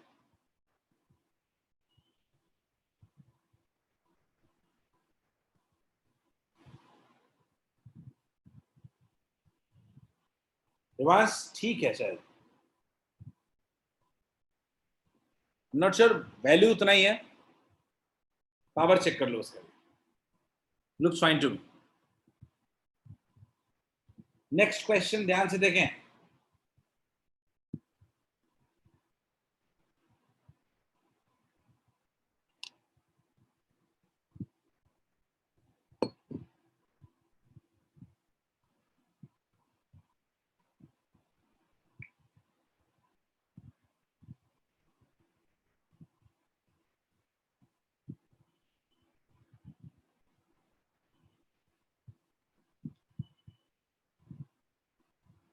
रिवास ठीक है शायद। नॉट श्योर, वैल्यू उतना ही है, पावर चेक कर लो उसका, looks fine to me. Next question ध्यान से देखें।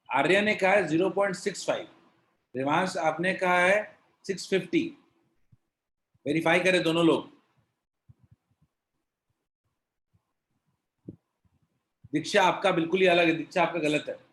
आर्य ने कहा है 0.65, देवांश आपने कहा है 650। वेरीफाई करें दोनों लोग। दीक्षा आपका बिल्कुल ही अलग है, दीक्षा आपका गलत है।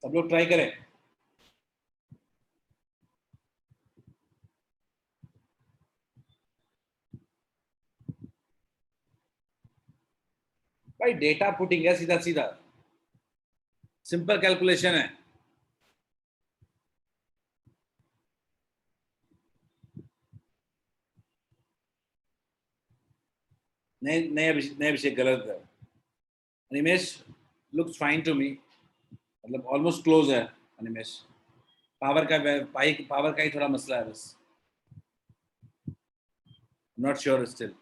सब लोग ट्राई करें। भाई डेटा पुटिंग है, सीधा सीधा सिंपल कैलकुलेशन है। नहीं नहीं अभिषेक गलत है। Animesh looks fine to me, मतलब ऑलमोस्ट क्लोज है अनिमेश। पावर का ही थोड़ा मसला है बस, not sure still,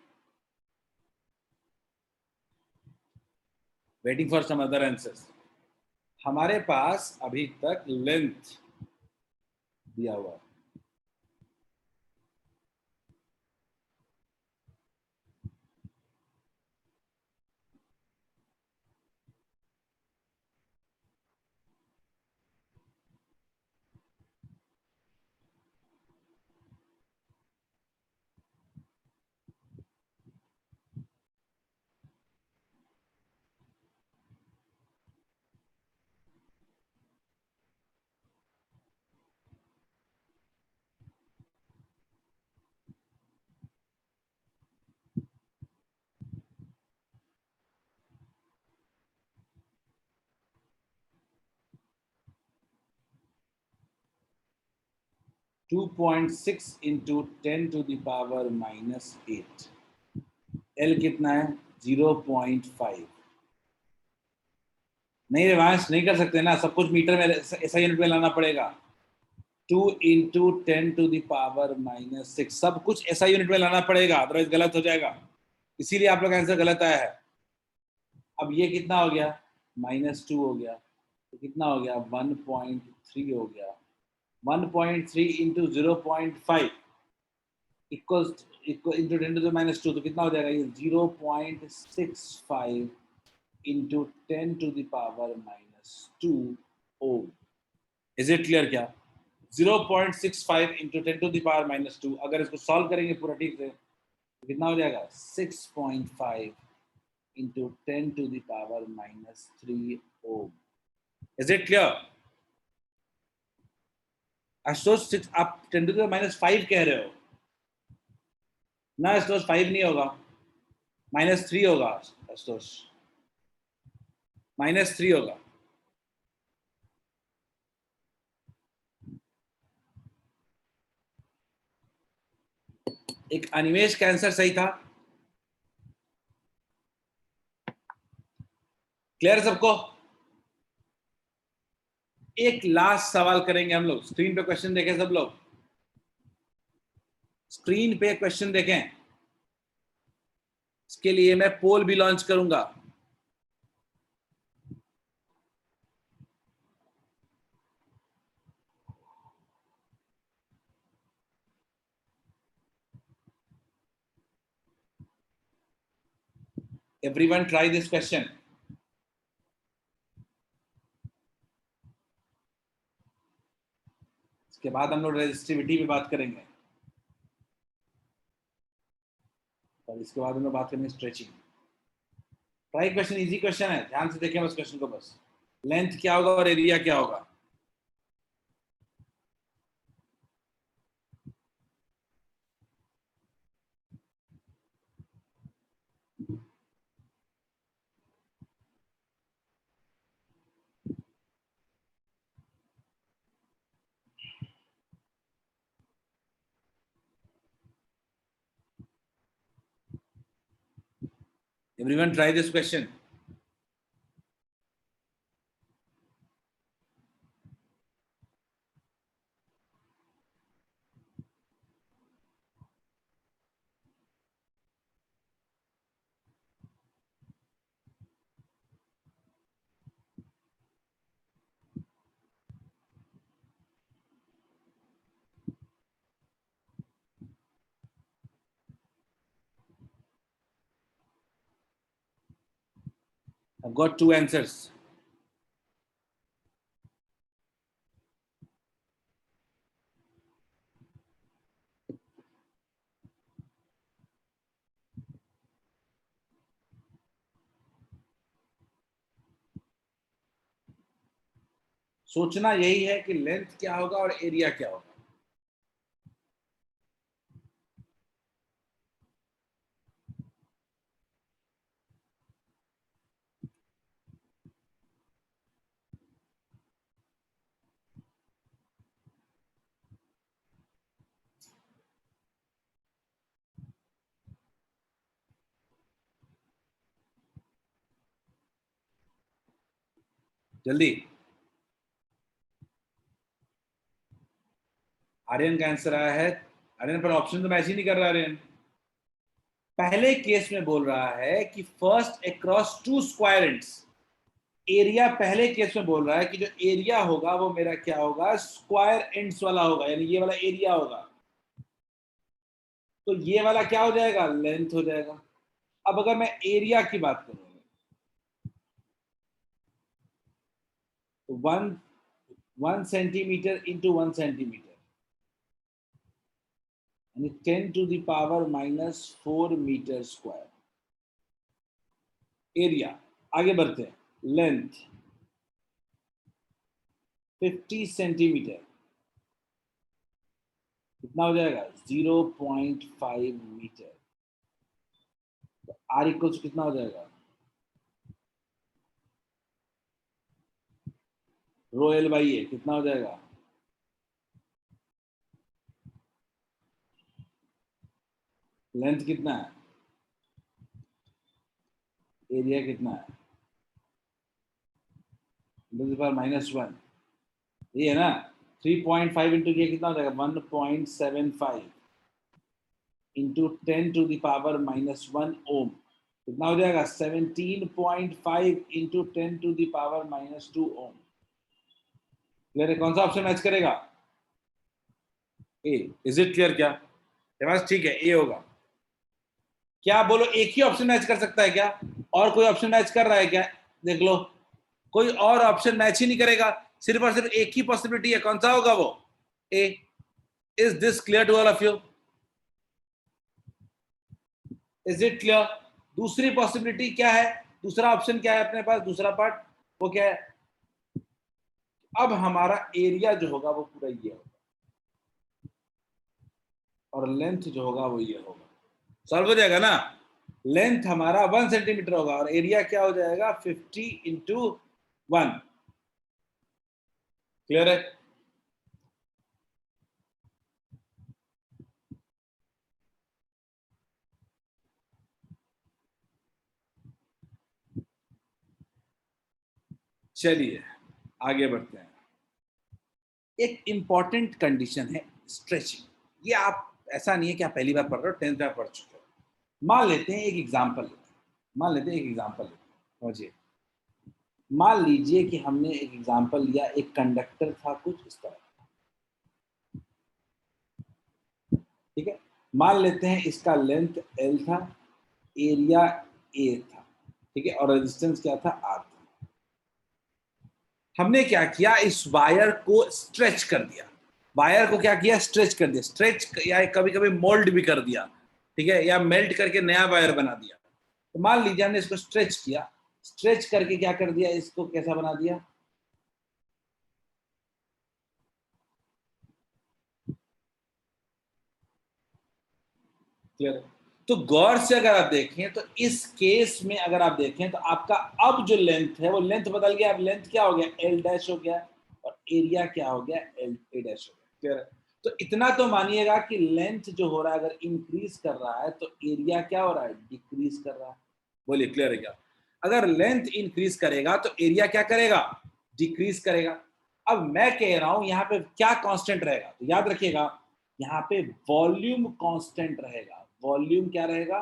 waiting for some other answers. हमारे पास अभी तक लेंथ दिया हुआ है, -2.6 into 10 to the power -8। L कितना है 0.5। नहीं रिवांश नहीं कर सकते ना, सब कुछ मीटर में ऐसा यूनिट में लाना पड़ेगा। 2 into 10 to the power -6, सब कुछ ऐसा यूनिट में लाना पड़ेगा, अदरवाइज गलत हो जाएगा। इसीलिए आप लोग आंसर गलत आया है। अब ये कितना हो गया, -2 हो गया, तो कितना हो गया 1.3 हो गया। 1.3 into 0.5 equals into 10 to the -2, तो कितना हो जाएगा ये 0.65 into 10 to the power -2 ohm. Is it clear क्या? 0.65 इंटू 10 to the power -2, अगर इसको सॉल्व करेंगे पूरा ठीक से तो कितना हो जाएगा 6.5 into 10 to the power -3 ohm. Is it clear? Ashutosh आप 10 to the -5 कह रहे हो ना आशुतोष, 5 नहीं होगा, -3 होगा आशुतोष, -3 होगा। एक अनिमेश का आंसर सही था। क्लियर सबको? एक लास्ट सवाल करेंगे हम लोग। स्क्रीन पे क्वेश्चन देखें सब लोग, स्क्रीन पे क्वेश्चन देखें। इसके लिए मैं पोल भी लॉन्च करूंगा। Everyone try this question. इसके बाद हम लोग रेजिस्टिविटी पे बात करेंगे। और इसके बाद में बात करेंगे stretching. Try question, easy question है, ध्यान से देखें बस क्वेश्चन को। बस लेंथ क्या होगा और एरिया क्या होगा। Everyone try this question. I've got two answers. सोचना यही है कि लेंथ क्या होगा और एरिया क्या होगा। जल्दी। आर्यन का आंसर आया है। आर्यन पर ऑप्शन तो मैच ही नहीं कर रहा आर्यन। पहले केस में बोल रहा है कि first across to square ends. Area पहले केस में बोल रहा है कि जो एरिया होगा वो मेरा क्या होगा, स्क्वायर एंड्स वाला होगा, यानी ये वाला एरिया होगा। तो ये वाला क्या हो जाएगा, लेंथ हो जाएगा। अब अगर मैं एरिया की बात करूं तो 1 सेंटीमीटर इंटू 1 सेंटीमीटर, यानी 10 to the power -4 metre square area. आगे बढ़ते हैं। लेंथ 50 सेंटीमीटर, कितना हो जाएगा, 0.5 मीटर। तो आर इक्वल्स कितना हो जाएगा, रो एल बाई ए, कितना हो जाएगा, लेंथ कितना है, एरिया कितना है, -1, ये है ना। 3.5 इंटू ये कितना हो जाएगा, 1.75 into 10 to the power -1 ohm, कितना हो जाएगा, 17.5 into 10 to the power -2 ohm. Clear है, कौन सा ऑप्शन मैच करेगा, ए। इज इट क्लियर, क्या बस ठीक है, ए होगा। क्या बोलो, एक ही ऑप्शन मैच कर सकता है क्या, और कोई ऑप्शन मैच कर रहा है क्या, देख लो, कोई और ऑप्शन मैच ही नहीं करेगा, सिर्फ और सिर्फ एक ही पॉसिबिलिटी है, कौन सा होगा वो, A. Is this clear to all of you, is it clear. दूसरी पॉसिबिलिटी क्या है, दूसरा ऑप्शन क्या है अपने पास, दूसरा पार्ट वो क्या है, अब हमारा एरिया जो होगा वो पूरा ये होगा और लेंथ जो होगा वो ये होगा, सॉल्व हो जाएगा ना। लेंथ हमारा 1 सेंटीमीटर होगा और एरिया क्या हो जाएगा, 50 इंटू 1। क्लियर है, चलिए आगे बढ़ते हैं। एक इंपॉर्टेंट कंडीशन है स्ट्रेचिंग। ये आप, ऐसा नहीं है कि आप पहली बार पढ़ रहे हो, 10th में पढ़ चुके हो। मान लेते हैं एक एग्जांपल लेते हैं, मान लेते हैं एक एग्जांपल लेते हैं, समझिए। मान लीजिए कि हमने एक एग्जांपल लिया, एक कंडक्टर था कुछ इस तरह, ठीक है। मान लेते हैं इसका लेंथ L था, एरिया A था, ठीक है, और रेजिस्टेंस क्या था, R था। हमने क्या किया, इस वायर को स्ट्रेच कर दिया, वायर को क्या किया, स्ट्रेच कर दिया, स्ट्रेच या कभी कभी मोल्ड भी कर दिया। ठीक है, या मेल्ट करके नया वायर बना दिया। तो मान लीजिए हमने इसको स्ट्रेच किया, स्ट्रेच करके क्या कर दिया, इसको कैसा बना दिया, क्लियर। तो गौर से अगर आप देखें तो इस केस में अगर आप देखें तो आपका अब जो लेंथ है वो लेंथ बदल गया। अब लेंथ क्या हो गया, एल डैश हो गया, और एरिया क्या हो गया, एल ए डैश हो गया, क्लियर। तो इतना तो मानिएगा कि लेंथ जो हो रहा है अगर इंक्रीज कर रहा है तो एरिया क्या हो रहा है, डिक्रीज कर रहा है। बोलिए क्लियर है क्या। अगर लेंथ इंक्रीज करेगा तो एरिया क्या करेगा, डिक्रीज करेगा। अब मैं कह रहा हूं यहाँ पे क्या कांस्टेंट रहेगा, तो याद रखिएगा यहाँ पे वॉल्यूम कांस्टेंट रहेगा। वॉल्यूम क्या रहेगा,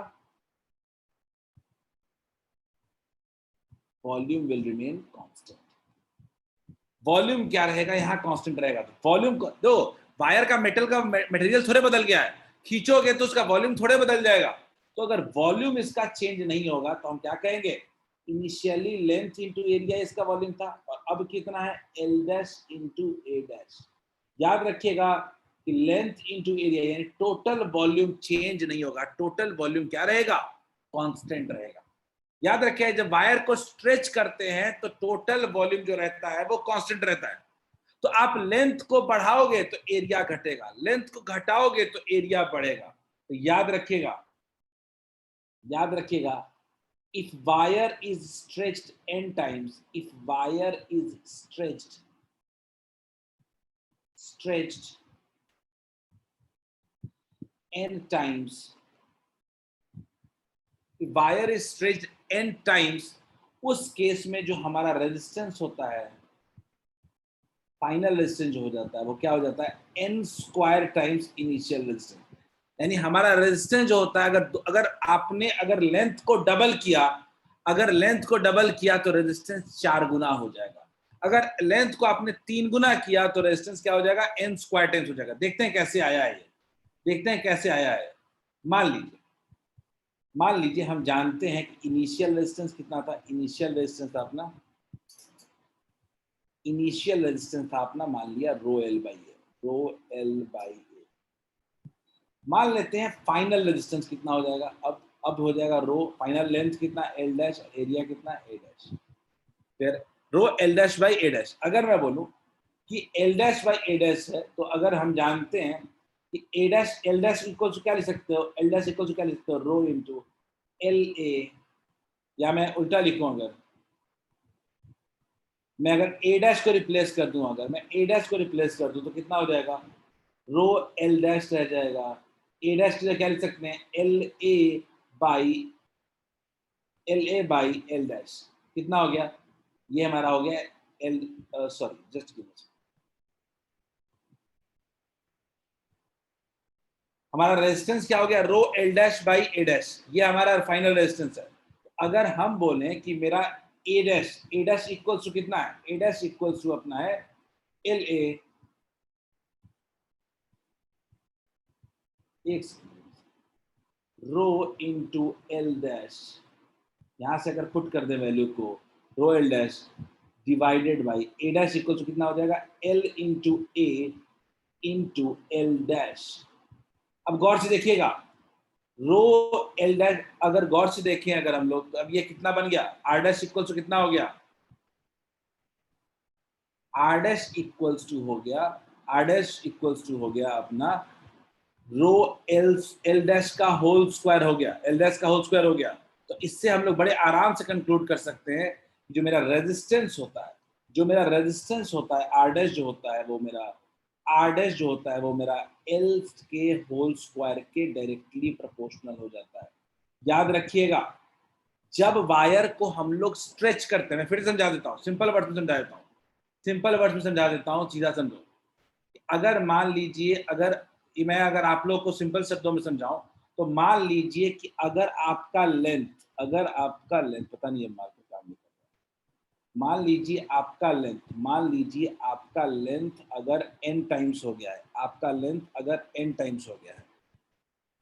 volume will remain constant. Volume क्या रहेगा, यहाँ कांस्टेंट रहेगा। तो वॉल्यूम को दो, वायर का मेटल का मटेरियल थोड़े बदल गया है, खींचोगे तो उसका वॉल्यूम थोड़े बदल जाएगा। तो अगर वॉल्यूम इसका चेंज नहीं होगा तो हम क्या कहेंगे, इनिशियली लेंथ इंटू एरिया इसका वॉल्यूम था, और अब कितना है, एल डैश इंटू ए डैश। याद रखिएगा कि लेंथ इंटू एरिया यानी टोटल वॉल्यूम चेंज नहीं होगा, टोटल वॉल्यूम क्या रहेगा, कांस्टेंट रहेगा। याद रखिए जब वायर को स्ट्रेच करते हैं तो टोटल वॉल्यूम जो रहता है वो कांस्टेंट रहता है। तो आप लेंथ को बढ़ाओगे तो एरिया घटेगा, लेंथ को घटाओगे तो एरिया बढ़ेगा। तो याद रखिएगा, याद रखिएगा, if wire is stretched n times, if wire is stretched n times, if wire is stretched n times, उस केस में जो हमारा रेजिस्टेंस होता है, फाइनल रेजिस्टेंस हो जाता है वो क्या हो जाता है, n square times initial resistance. यानी हमारा रेजिस्टेंस जो होता है, अगर आपने अगर लेंथ को डबल किया, अगर लेंथ को डबल किया तो रेजिस्टेंस 4 गुना हो जाएगा। अगर लेंथ को आपने 3 गुना किया तो रेजिस्टेंस क्या हो जाएगा, n स्क्वायर टाइम्स हो जाएगा। देखते हैं कैसे आया है, देखते हैं कैसे आया है। मान लीजिए हम जानते हैं कि इनिशियल रेजिस्टेंस कितना था, इनिशियल रेजिस्टेंस था अपना, इनिशियल रेजिस्टेंस था अपना, मान लिया rho L by A, rho L by A. मान लेते हैं फाइनल रेजिस्टेंस कितना हो जाएगा, अब हो जाएगा रो, फाइनल लेंथ कितना, एल डैश, एरिया कितना, ए डैश, फिर rho L dash by A dash. अगर मैं बोलूं कि l dash by A dash है तो अगर हम जानते हैं कि A dash l dash equal to क्या लिख सकते हो, एल डैश इक्वल टू क्या लिख सकते हो, रो इंटू एल ए, या मैं उल्टा लिखूं, अगर मैं अगर ए डैश को रिप्लेस कर दूं, अगर मैं ए डैश को रिप्लेस कर दूं तो कितना हो जाएगा, रो एल डैश रह जाएगा, ए डैश की जगह क्या लिख सकते हैं, L A by L dash. कितना हो गया, ये हमारा हो गया एल, सॉरी जस्ट हमारा रेजिस्टेंस क्या हो गया, rho L dash by A dash, ये हमारा फाइनल रेजिस्टेंस है। अगर हम बोलें कि मेरा ए डैश इक्वल्स टू कितना है, ए डैश इक्वल्स टू अपना है L A, rho into L dash, यहां से अगर पुट कर दे वैल्यू को, rho L dash divided by A dash equal to कितना हो जाएगा, L into A into L dash. अब गौर से देखिएगा, रो एल डैश अगर गौर से देखें अगर हम लोग, तो अब ये कितना बन गया, आर डैश इक्वल टू कितना हो गया, आर डैश इक्वल्स टू हो गया, आर डैश इक्वल्स टू हो गया अपना रो एल डैश का होल स्क्वायर हो गया, एल डैश का होल स्क्वायर हो गया। तो इससे हम लोग बड़े आराम से कंक्लूड कर सकते हैं जो मेरा रेजिस्टेंस होता है, जो मेरा रेजिस्टेंस होता है आर डैश जो होता है वो मेरा, आर डैश जो होता है वो मेरा एल के होल स्क्वायर के डायरेक्टली प्रोपोर्शनल हो जाता है। याद रखिएगा जब वायर को हम लोग स्ट्रेच करते हैं, मैं फिर समझा देता हूँ, सिंपल वर्ड में समझा देता हूँ, सिंपल वर्ड में समझा देता हूँ, सीधा समझो। अगर मान लीजिए, अगर आप लोग को सिंपल शब्दों में समझाऊं तो मान लीजिए कि अगर आपका लेंथ पता नहीं है मार्क को काम नहीं कर रहा, मान लीजिए आपका लेंथ अगर n टाइम्स हो गया है, आपका लेंथ अगर n टाइम्स हो गया है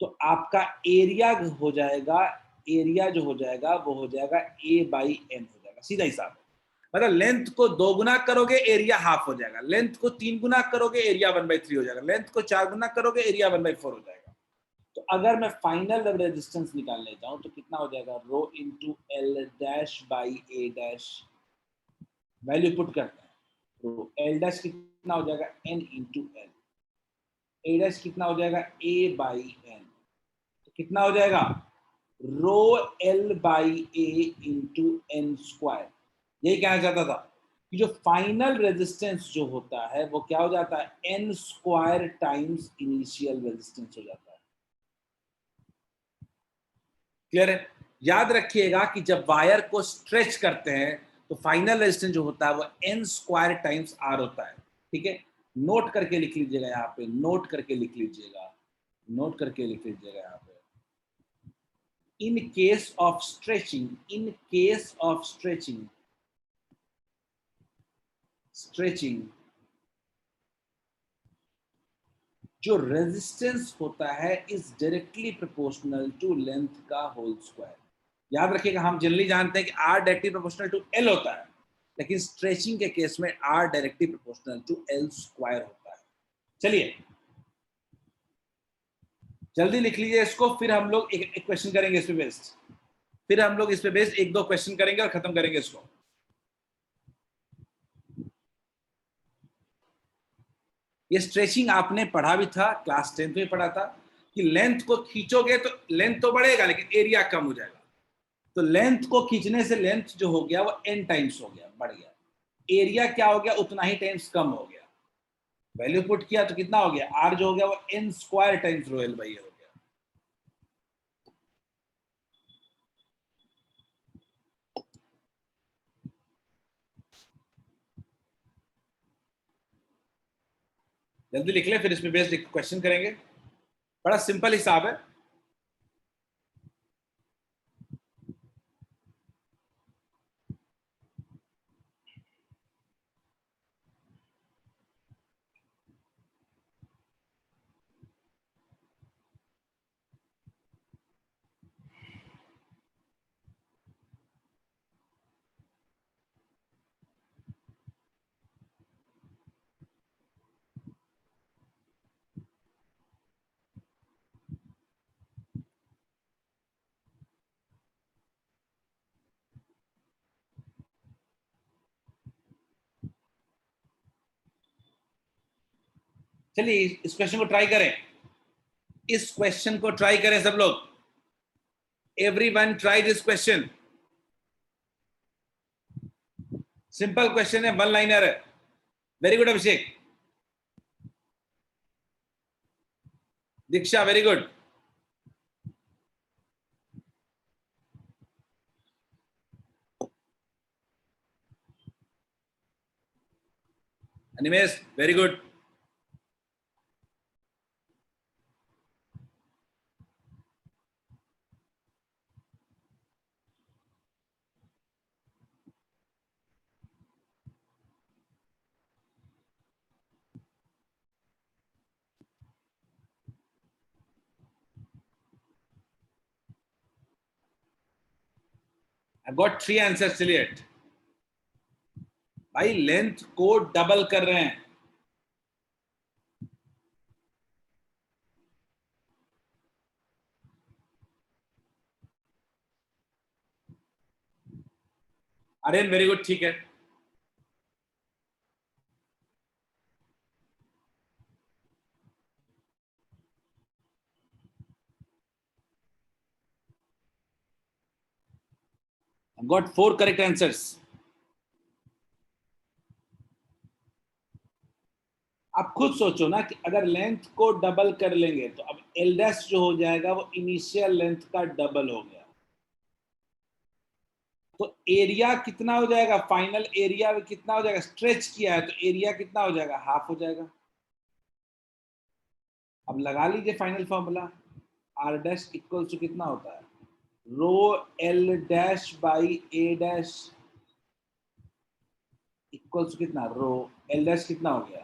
तो आपका एरिया हो जाएगा, एरिया जो हो जाएगा वो हो जाएगा a बाई n हो जाएगा, सीधा हिसाब है। मतलब लेंथ को 2 गुना करोगे एरिया हाफ हो जाएगा, लेंथ को 3 गुना करोगे एरिया 1/3 हो जाएगा, लेंथ को 4 गुना करोगे एरिया 1/4 हो जाएगा। तो अगर मैं फाइनल रेजिस्टेंस निकालने जाऊं तो कितना हो जाएगा, rho into L dash by A dash, value put करते हैं, तो एल डैश कितना हो जाएगा, n into l, A dash कितना हो जाएगा, ए बाई एन, तो कितना हो जाएगा, rho L by A into N square. यही कहना चाहता था कि जो फाइनल रेजिस्टेंस जो होता है वो क्या हो जाता है, N square times initial resistance हो जाता है। क्लियर है? याद रखिएगा कि जब वायर को स्ट्रेच करते हैं तो फाइनल रेजिस्टेंस जो होता है वो एन स्क्वायर टाइम्स आर होता है। ठीक है, नोट करके लिख लीजिएगा, यहाँ पे नोट करके लिख लीजिएगा, नोट करके लिख लीजिएगा यहाँ पे, in case of stretching, in case of stretching, जो रेजिस्टेंस होता है is directly proportional to length का होल स्क्वायर। याद रखिएगा, हम जनरली जानते हैं कि R directly proportional to L होता है, लेकिन स्ट्रेचिंग के केस में R directly proportional to L square होता है। चलिए जल्दी लिख लीजिए इसको, फिर हम लोग एक क्वेश्चन करेंगे इस पे बेस्ड, फिर हम लोग इस पे बेस्ड एक दो क्वेश्चन करेंगे और खत्म करेंगे इसको। ये स्ट्रेचिंग आपने पढ़ा भी था, क्लास 10th में पढ़ा था कि लेंथ को खींचोगे तो लेंथ तो बढ़ेगा लेकिन एरिया कम हो जाएगा। तो लेंथ को खींचने से लेंथ जो हो गया वो n टाइम्स हो गया, बढ़ गया, एरिया क्या हो गया, उतना ही टाइम्स कम हो गया। वैल्यू पुट किया तो कितना हो गया, r जो हो गया वो n square times rho L by A हो गया। जल्दी लिख ले, फिर इसमें बेस्ड एक क्वेश्चन करेंगे, बड़ा सिंपल हिसाब है। चलिए इस क्वेश्चन को ट्राई करें, इस क्वेश्चन को ट्राई करें सब लोग, everyone try this question. Simple question है, वन लाइनर है। Very good Abhishek, Diksha very good. Animesh very good. I got 3 answers. चलिए भाई लेंथ को डबल कर रहे हैं, आर्यन वेरी गुड, ठीक है। I got 4 correct answers. आप खुद सोचो ना कि अगर लेंथ को डबल कर लेंगे तो अब एल डैश जो हो जाएगा वो इनिशियल लेंथ का डबल हो गया, तो एरिया कितना हो जाएगा, फाइनल एरिया में कितना हो जाएगा, स्ट्रेच किया है तो एरिया कितना हो जाएगा, हाफ हो जाएगा। अब लगा लीजिए final formula, R dash equal to कितना होता है, rho L dash by A dash equal to कितना, रो एल डैश कितना हो गया,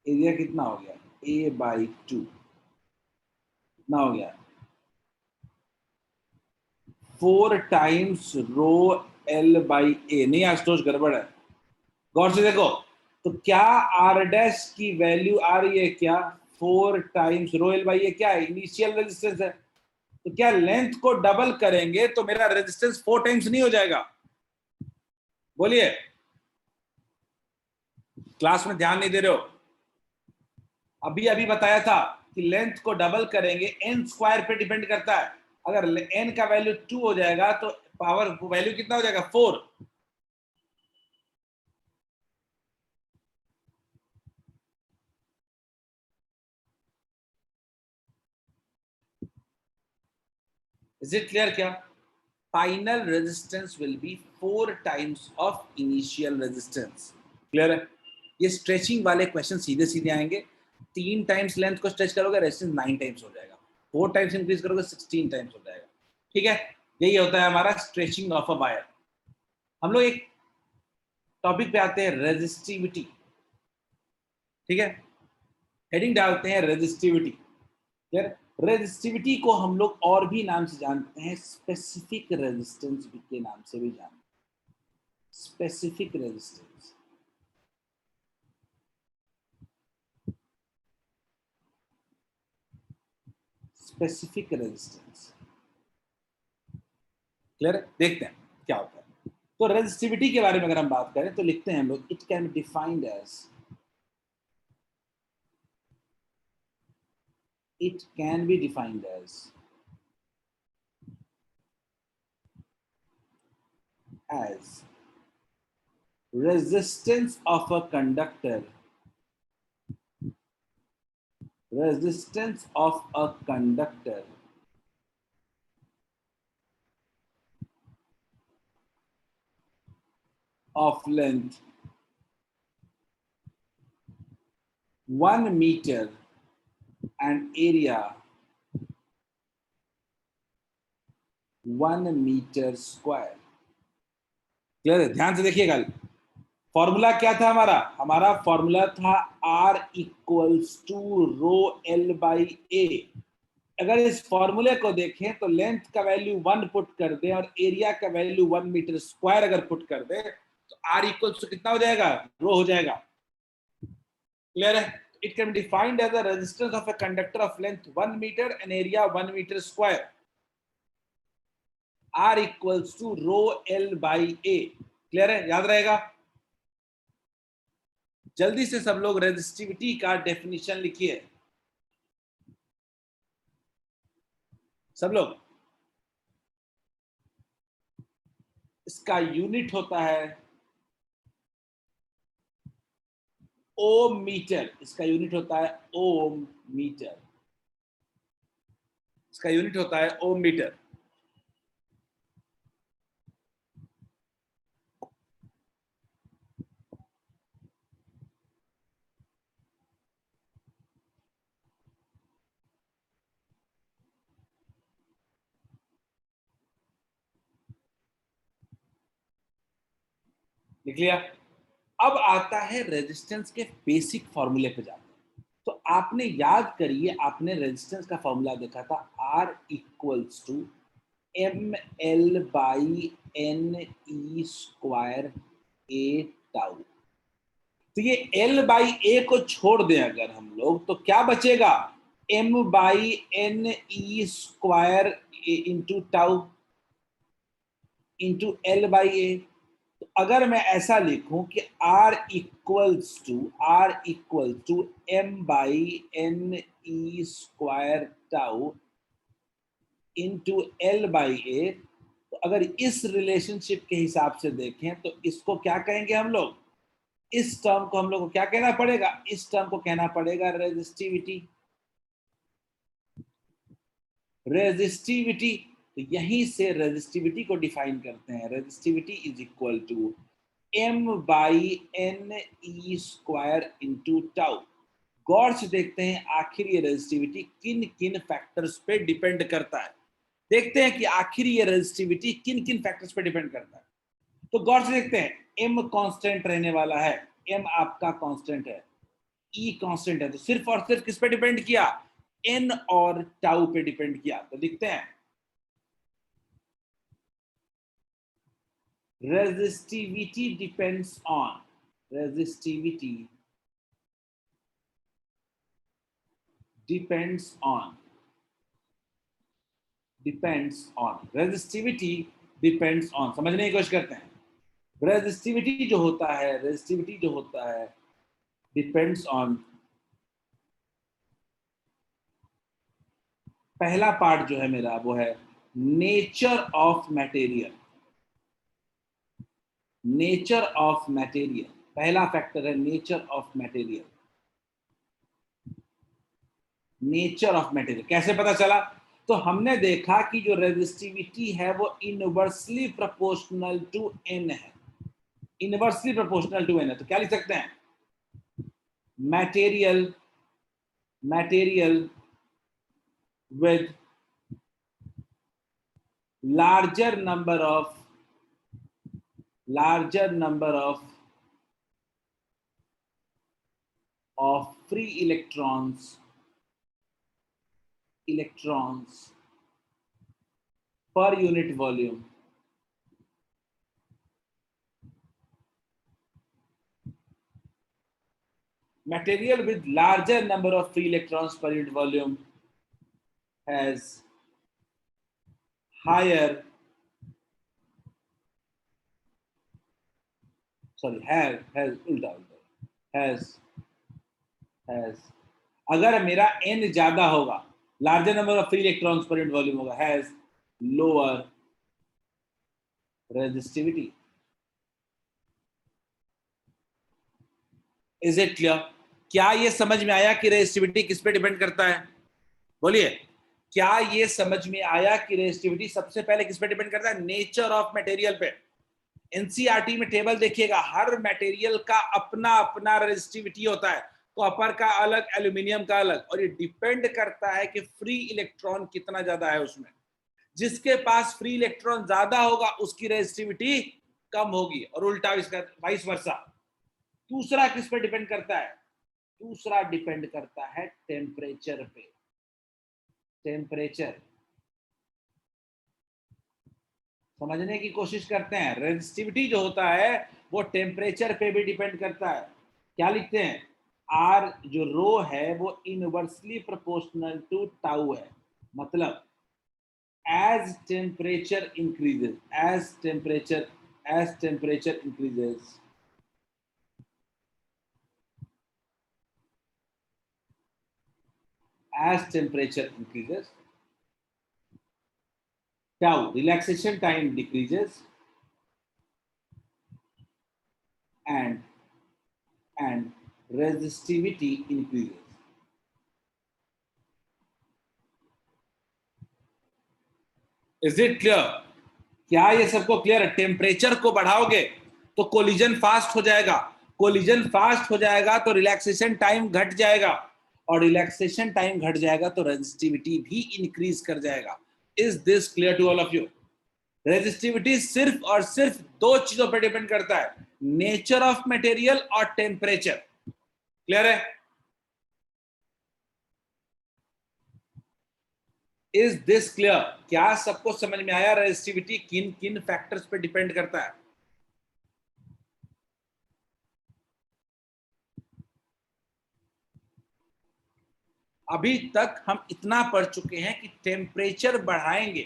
एरिया कितना हो गया, ए बाई 2 कितना हो गया, 4 टाइम्स रो एल बाई ए। नहीं आशुतोष गड़बड़ है, गौर से देखो, तो क्या आर डैश की वैल्यू आ रही है क्या, 4 टाइम्स रो एल बाई ए क्या है, इनिशियल रेजिस्टेंस है। तो क्या लेंथ को डबल करेंगे तो मेरा रेजिस्टेंस 4 टाइम्स नहीं हो जाएगा? बोलिए, क्लास में ध्यान नहीं दे रहे हो? अभी अभी बताया था कि लेंथ को डबल करेंगे, एन स्क्वायर पे डिपेंड करता है। अगर एन का वैल्यू 2 हो जाएगा तो पावर वैल्यू कितना हो जाएगा? 4। Is it clear? क्या final resistance will be 4 times of initial resistance. Clear है? ये स्ट्रेचिंग वाले क्वेश्चन सीधे सीधे आएंगे। 3 टाइम्स लेंथ को स्ट्रेच करोगे, रेजिस्टेंस 9 टाइम्स हो जाएगा। 4 टाइम्स इंक्रीज करोगे, 16 टाइम्स हो जाएगा। ठीक है, यही होता है हमारा स्ट्रेचिंग ऑफ अ वायर। हम लोग एक टॉपिक पे आते हैं, रेजिस्टिविटी। ठीक है, हेडिंग डालते हैं रेजिस्टिविटी। क्लियर? रेजिस्टिविटी को हम लोग और भी नाम से जानते हैं, स्पेसिफिक रेजिस्टेंस के नाम से भी जानते हैं। Specific resistance, specific resistance. Clear? देखते हैं क्या होता है। तो रेजिस्टिविटी के बारे में अगर हम बात करें तो लिखते हैं हम लोग, it can be defined as, it can be defined as resistance of a conductor, resistance of a conductor of length 1 meter and area 1 meter square। Clear है? ध्यान से देखिएगा, फॉर्मूला क्या था हमारा? हमारा फॉर्मूला था R equals to rho L by A. अगर इस फॉर्मूले को देखें तो लेंथ का वैल्यू 1 पुट कर दे और एरिया का वैल्यू 1 मीटर स्क्वायर अगर पुट कर दे तो R इक्वल्स टू कितना हो जाएगा? रो हो जाएगा। क्लियर है? It can be defined as a resistance of a conductor of length 1 metre and area 1 metre square. R equals to rho L by A. Clear है? याद रहेगा? जल्दी से सब लोग रेजिस्टिविटी का डेफिनेशन लिखिए, सब लोग। इसका यूनिट होता है ओम मीटर। इसका यूनिट होता है ओम मीटर। इसका यूनिट होता है ओम मीटर। लिख लिया? अब आता है रेजिस्टेंस के बेसिक फॉर्मूले पे जाते हैं। तो आपने याद करिए, आपने रेजिस्टेंस का फॉर्मूला देखा था, R equals to M L by N E square A tau. तो ये L बाई ए को छोड़ दें अगर हम लोग, तो क्या बचेगा? M by N E square into tau into L by A. तो अगर मैं ऐसा लिखूं कि R equal to m by N E square tau into L by A, तो अगर इस रिलेशनशिप के हिसाब से देखें तो इसको क्या कहेंगे हम लोग? इस टर्म को हम लोग को क्या कहना पड़ेगा? इस टर्म को कहना पड़ेगा रेजिस्टिविटी। रेजिस्टिविटी, तो यहीं से रेजिस्टिविटी को डिफाइन करते हैं। Resistivity is equal to m by N E square into tau. गौर से देखते हैं आखिर ये रेजिस्टिविटी किन किन फैक्टर्स पे डिपेंड करता है। देखते हैं कि आखिर ये रेजिस्टिविटी किन किन फैक्टर्स पे डिपेंड करता है। तो गौर से देखते हैं, एम कांस्टेंट रहने वाला है, एम आपका कांस्टेंट है, ई कांस्टेंट है, तो सिर्फ और सिर्फ किस पे डिपेंड किया? एन और टाउ पे डिपेंड किया। तो लिखते हैं resistivity depends on, resistivity depends on, resistivity depends on, समझने की कोशिश करते हैं। रेजिस्टिविटी जो होता है डिपेंड्स ऑन, पहला पार्ट जो है मेरा वो है नेचर ऑफ मटेरियल, पहला फैक्टर है नेचर ऑफ मटेरियल। कैसे पता चला? तो हमने देखा कि जो रेजिस्टिविटी है वो इनवर्सली प्रोपोर्शनल टू एन है, तो क्या लिख सकते हैं? Material with larger number of free electrons per unit volume, material with larger number of free electrons per unit volume has higher, sorry, has अगर मेरा n ज्यादा होगा, larger number of free electrons पर यूनिट वॉल्यूम होगा, has lower resistivity. Is it clear? क्या ये समझ में आया कि रेजिस्टिविटी किस पे डिपेंड करता है? बोलिए, क्या ये समझ में आया कि रेजिस्टिविटी सबसे पहले किस पे डिपेंड करता है? नेचर ऑफ मटेरियल पे। एनसीईआरटी में टेबल देखिएगा, हर मटेरियल का अपना अपना रेजिस्टिविटी होता है, कॉपर का अलग, एल्यूमिनियम का अलग, और ये डिपेंड करता है कि फ्री इलेक्ट्रॉन कितना ज्यादा है उसमें। जिसके पास फ्री इलेक्ट्रॉन ज्यादा होगा उसकी रेजिस्टिविटी कम होगी, और उल्टा इसका वाइस वर्सा। दूसरा किस पे डिपेंड करता है? दूसरा डिपेंड करता है टेम्परेचर पे। समझने की कोशिश करते हैं। रेजिस्टिविटी जो होता है वो टेम्परेचर पे भी डिपेंड करता है। क्या लिखते हैं? आर जो रो है वो इनवर्सली प्रोपोर्शनल टू टाउ है। मतलब as temperature increases, as temperature increases, tau relaxation time decreases, and resistivity increases. Is it clear? क्या ये सबको क्लियर है? टेम्परेचर को बढ़ाओगे तो कोलिजन फास्ट हो जाएगा, तो रिलैक्सेशन टाइम घट जाएगा, और रिलैक्सेशन टाइम घट जाएगा तो रेजिस्टिविटी भी इंक्रीज कर जाएगा। Is this clear to all of you? Resistivity सिर्फ और सिर्फ दो चीजों पर डिपेंड करता है, नेचर ऑफ मटेरियल और टेम्परेचर। क्लियर है? Is this clear? क्या सबको समझ में आया रेजिस्टिविटी किन किन फैक्टर्स पे डिपेंड करता है? अभी तक हम इतना पढ़ चुके हैं कि टेम्परेचर बढ़ाएंगे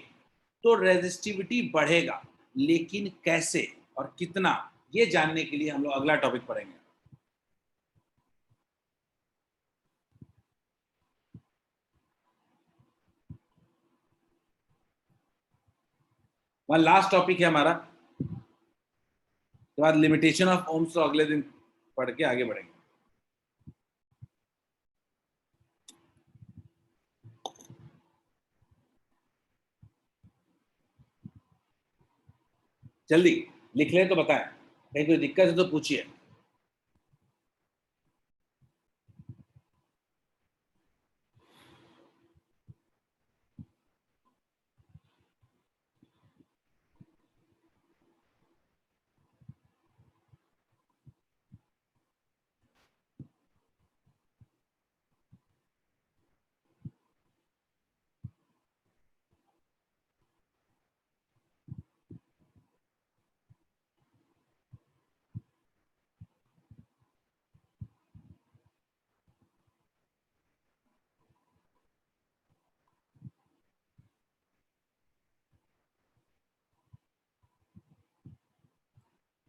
तो रेजिस्टिविटी बढ़ेगा, लेकिन कैसे और कितना, ये जानने के लिए हम लोग अगला टॉपिक पढ़ेंगे। वह लास्ट टॉपिक है हमारा, के बाद लिमिटेशन ऑफ ओम्स तो अगले दिन पढ़ के आगे बढ़ेंगे। जल्दी लिख लें तो बताएं, कहीं कोई दिक्कत है तो पूछिए।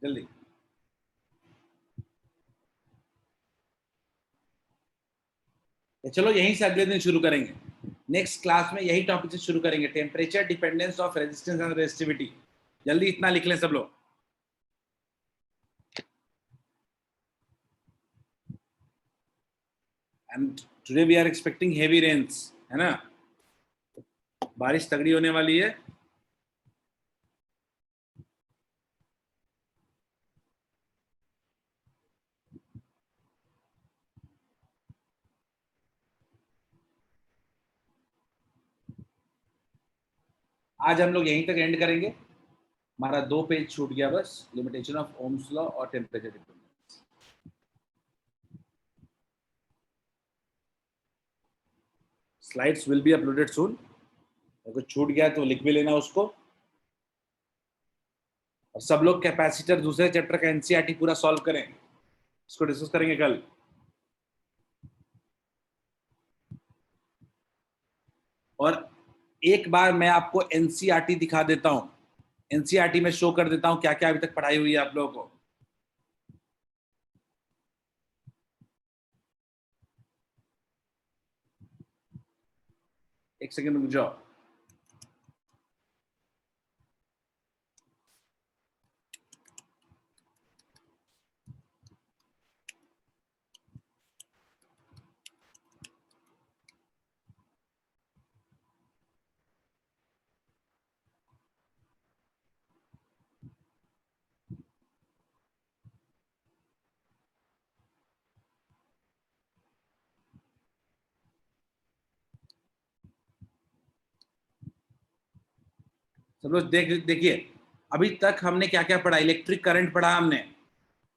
जल्दी। चलो यहीं से अगले दिन शुरू करेंगे, नेक्स्ट क्लास में यही टॉपिक से शुरू करेंगे, temperature dependence of resistance and resistivity. जल्दी इतना लिख लें सब लोग। And today we are expecting heavy rains, है ना, बारिश तगड़ी होने वाली है। आज हम लोग यहीं तक एंड करेंगे, हमारा 2 पेज छूट गया बस, लिमिटेशन ऑफ ओम्स लॉ और temperature dependence. Slides will be uploaded soon, अगर छूट गया तो लिख भी लेना उसको। और सब लोग कैपेसिटर दूसरे चैप्टर का एनसीईआरटी पूरा सॉल्व करें, इसको डिस्कस करेंगे कल। और एक बार मैं आपको एनसीईआरटी दिखा देता हूं, एनसीईआरटी में शो कर देता हूं क्या क्या अभी तक पढ़ाई हुई है आप लोगों को। एक सेकंड रुक जाओ। सब लोग देखिए अभी तक हमने क्या क्या पढ़ा। इलेक्ट्रिक करंट पढ़ा हमने,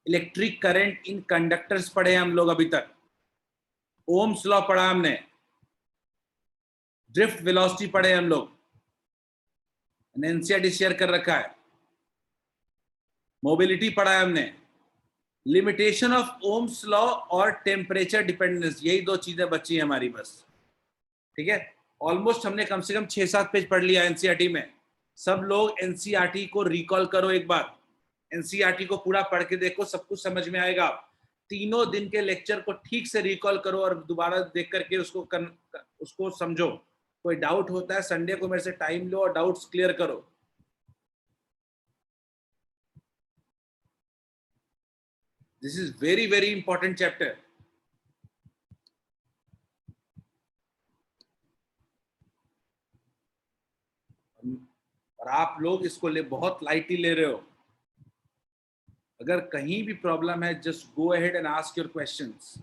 इलेक्ट्रिक करंट इन कंडक्टर्स पढ़े हम लोग अभी तक। ओम्स लॉ पढ़ा हमने, ड्रिफ्ट वेलोसिटी पढ़े हम लोग, एनसीईआरटी शेयर कर रखा है। मोबिलिटी पढ़ा है हमने, लिमिटेशन ऑफ ओम्स लॉ और टेम्परेचर डिपेंडेंस, यही 2 चीजें बची हैं हमारी बस। ठीक है, ऑलमोस्ट हमने कम से कम 6-7 पेज पढ़ लिया एनसीईआरटी में। सब लोग एनसीईआरटी को रिकॉल करो एक बार, एनसीईआरटी को पूरा पढ़ के देखो, सब कुछ समझ में आएगा। तीनों दिन के लेक्चर को ठीक से रिकॉल करो और दोबारा देख करके उसको समझो। कोई डाउट होता है संडे को मेरे से टाइम लो और डाउट्स क्लियर करो। This is very very important chapter. और आप लोग इसको बहुत लाइटली ले रहे हो। अगर कहीं भी प्रॉब्लम है just go ahead and ask your questions.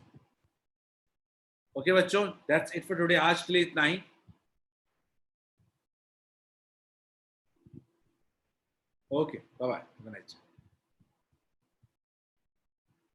Okay बच्चों, दैट्स इट फॉर टुडे। आज के लिए इतना ही। Okay, bye bye, good night.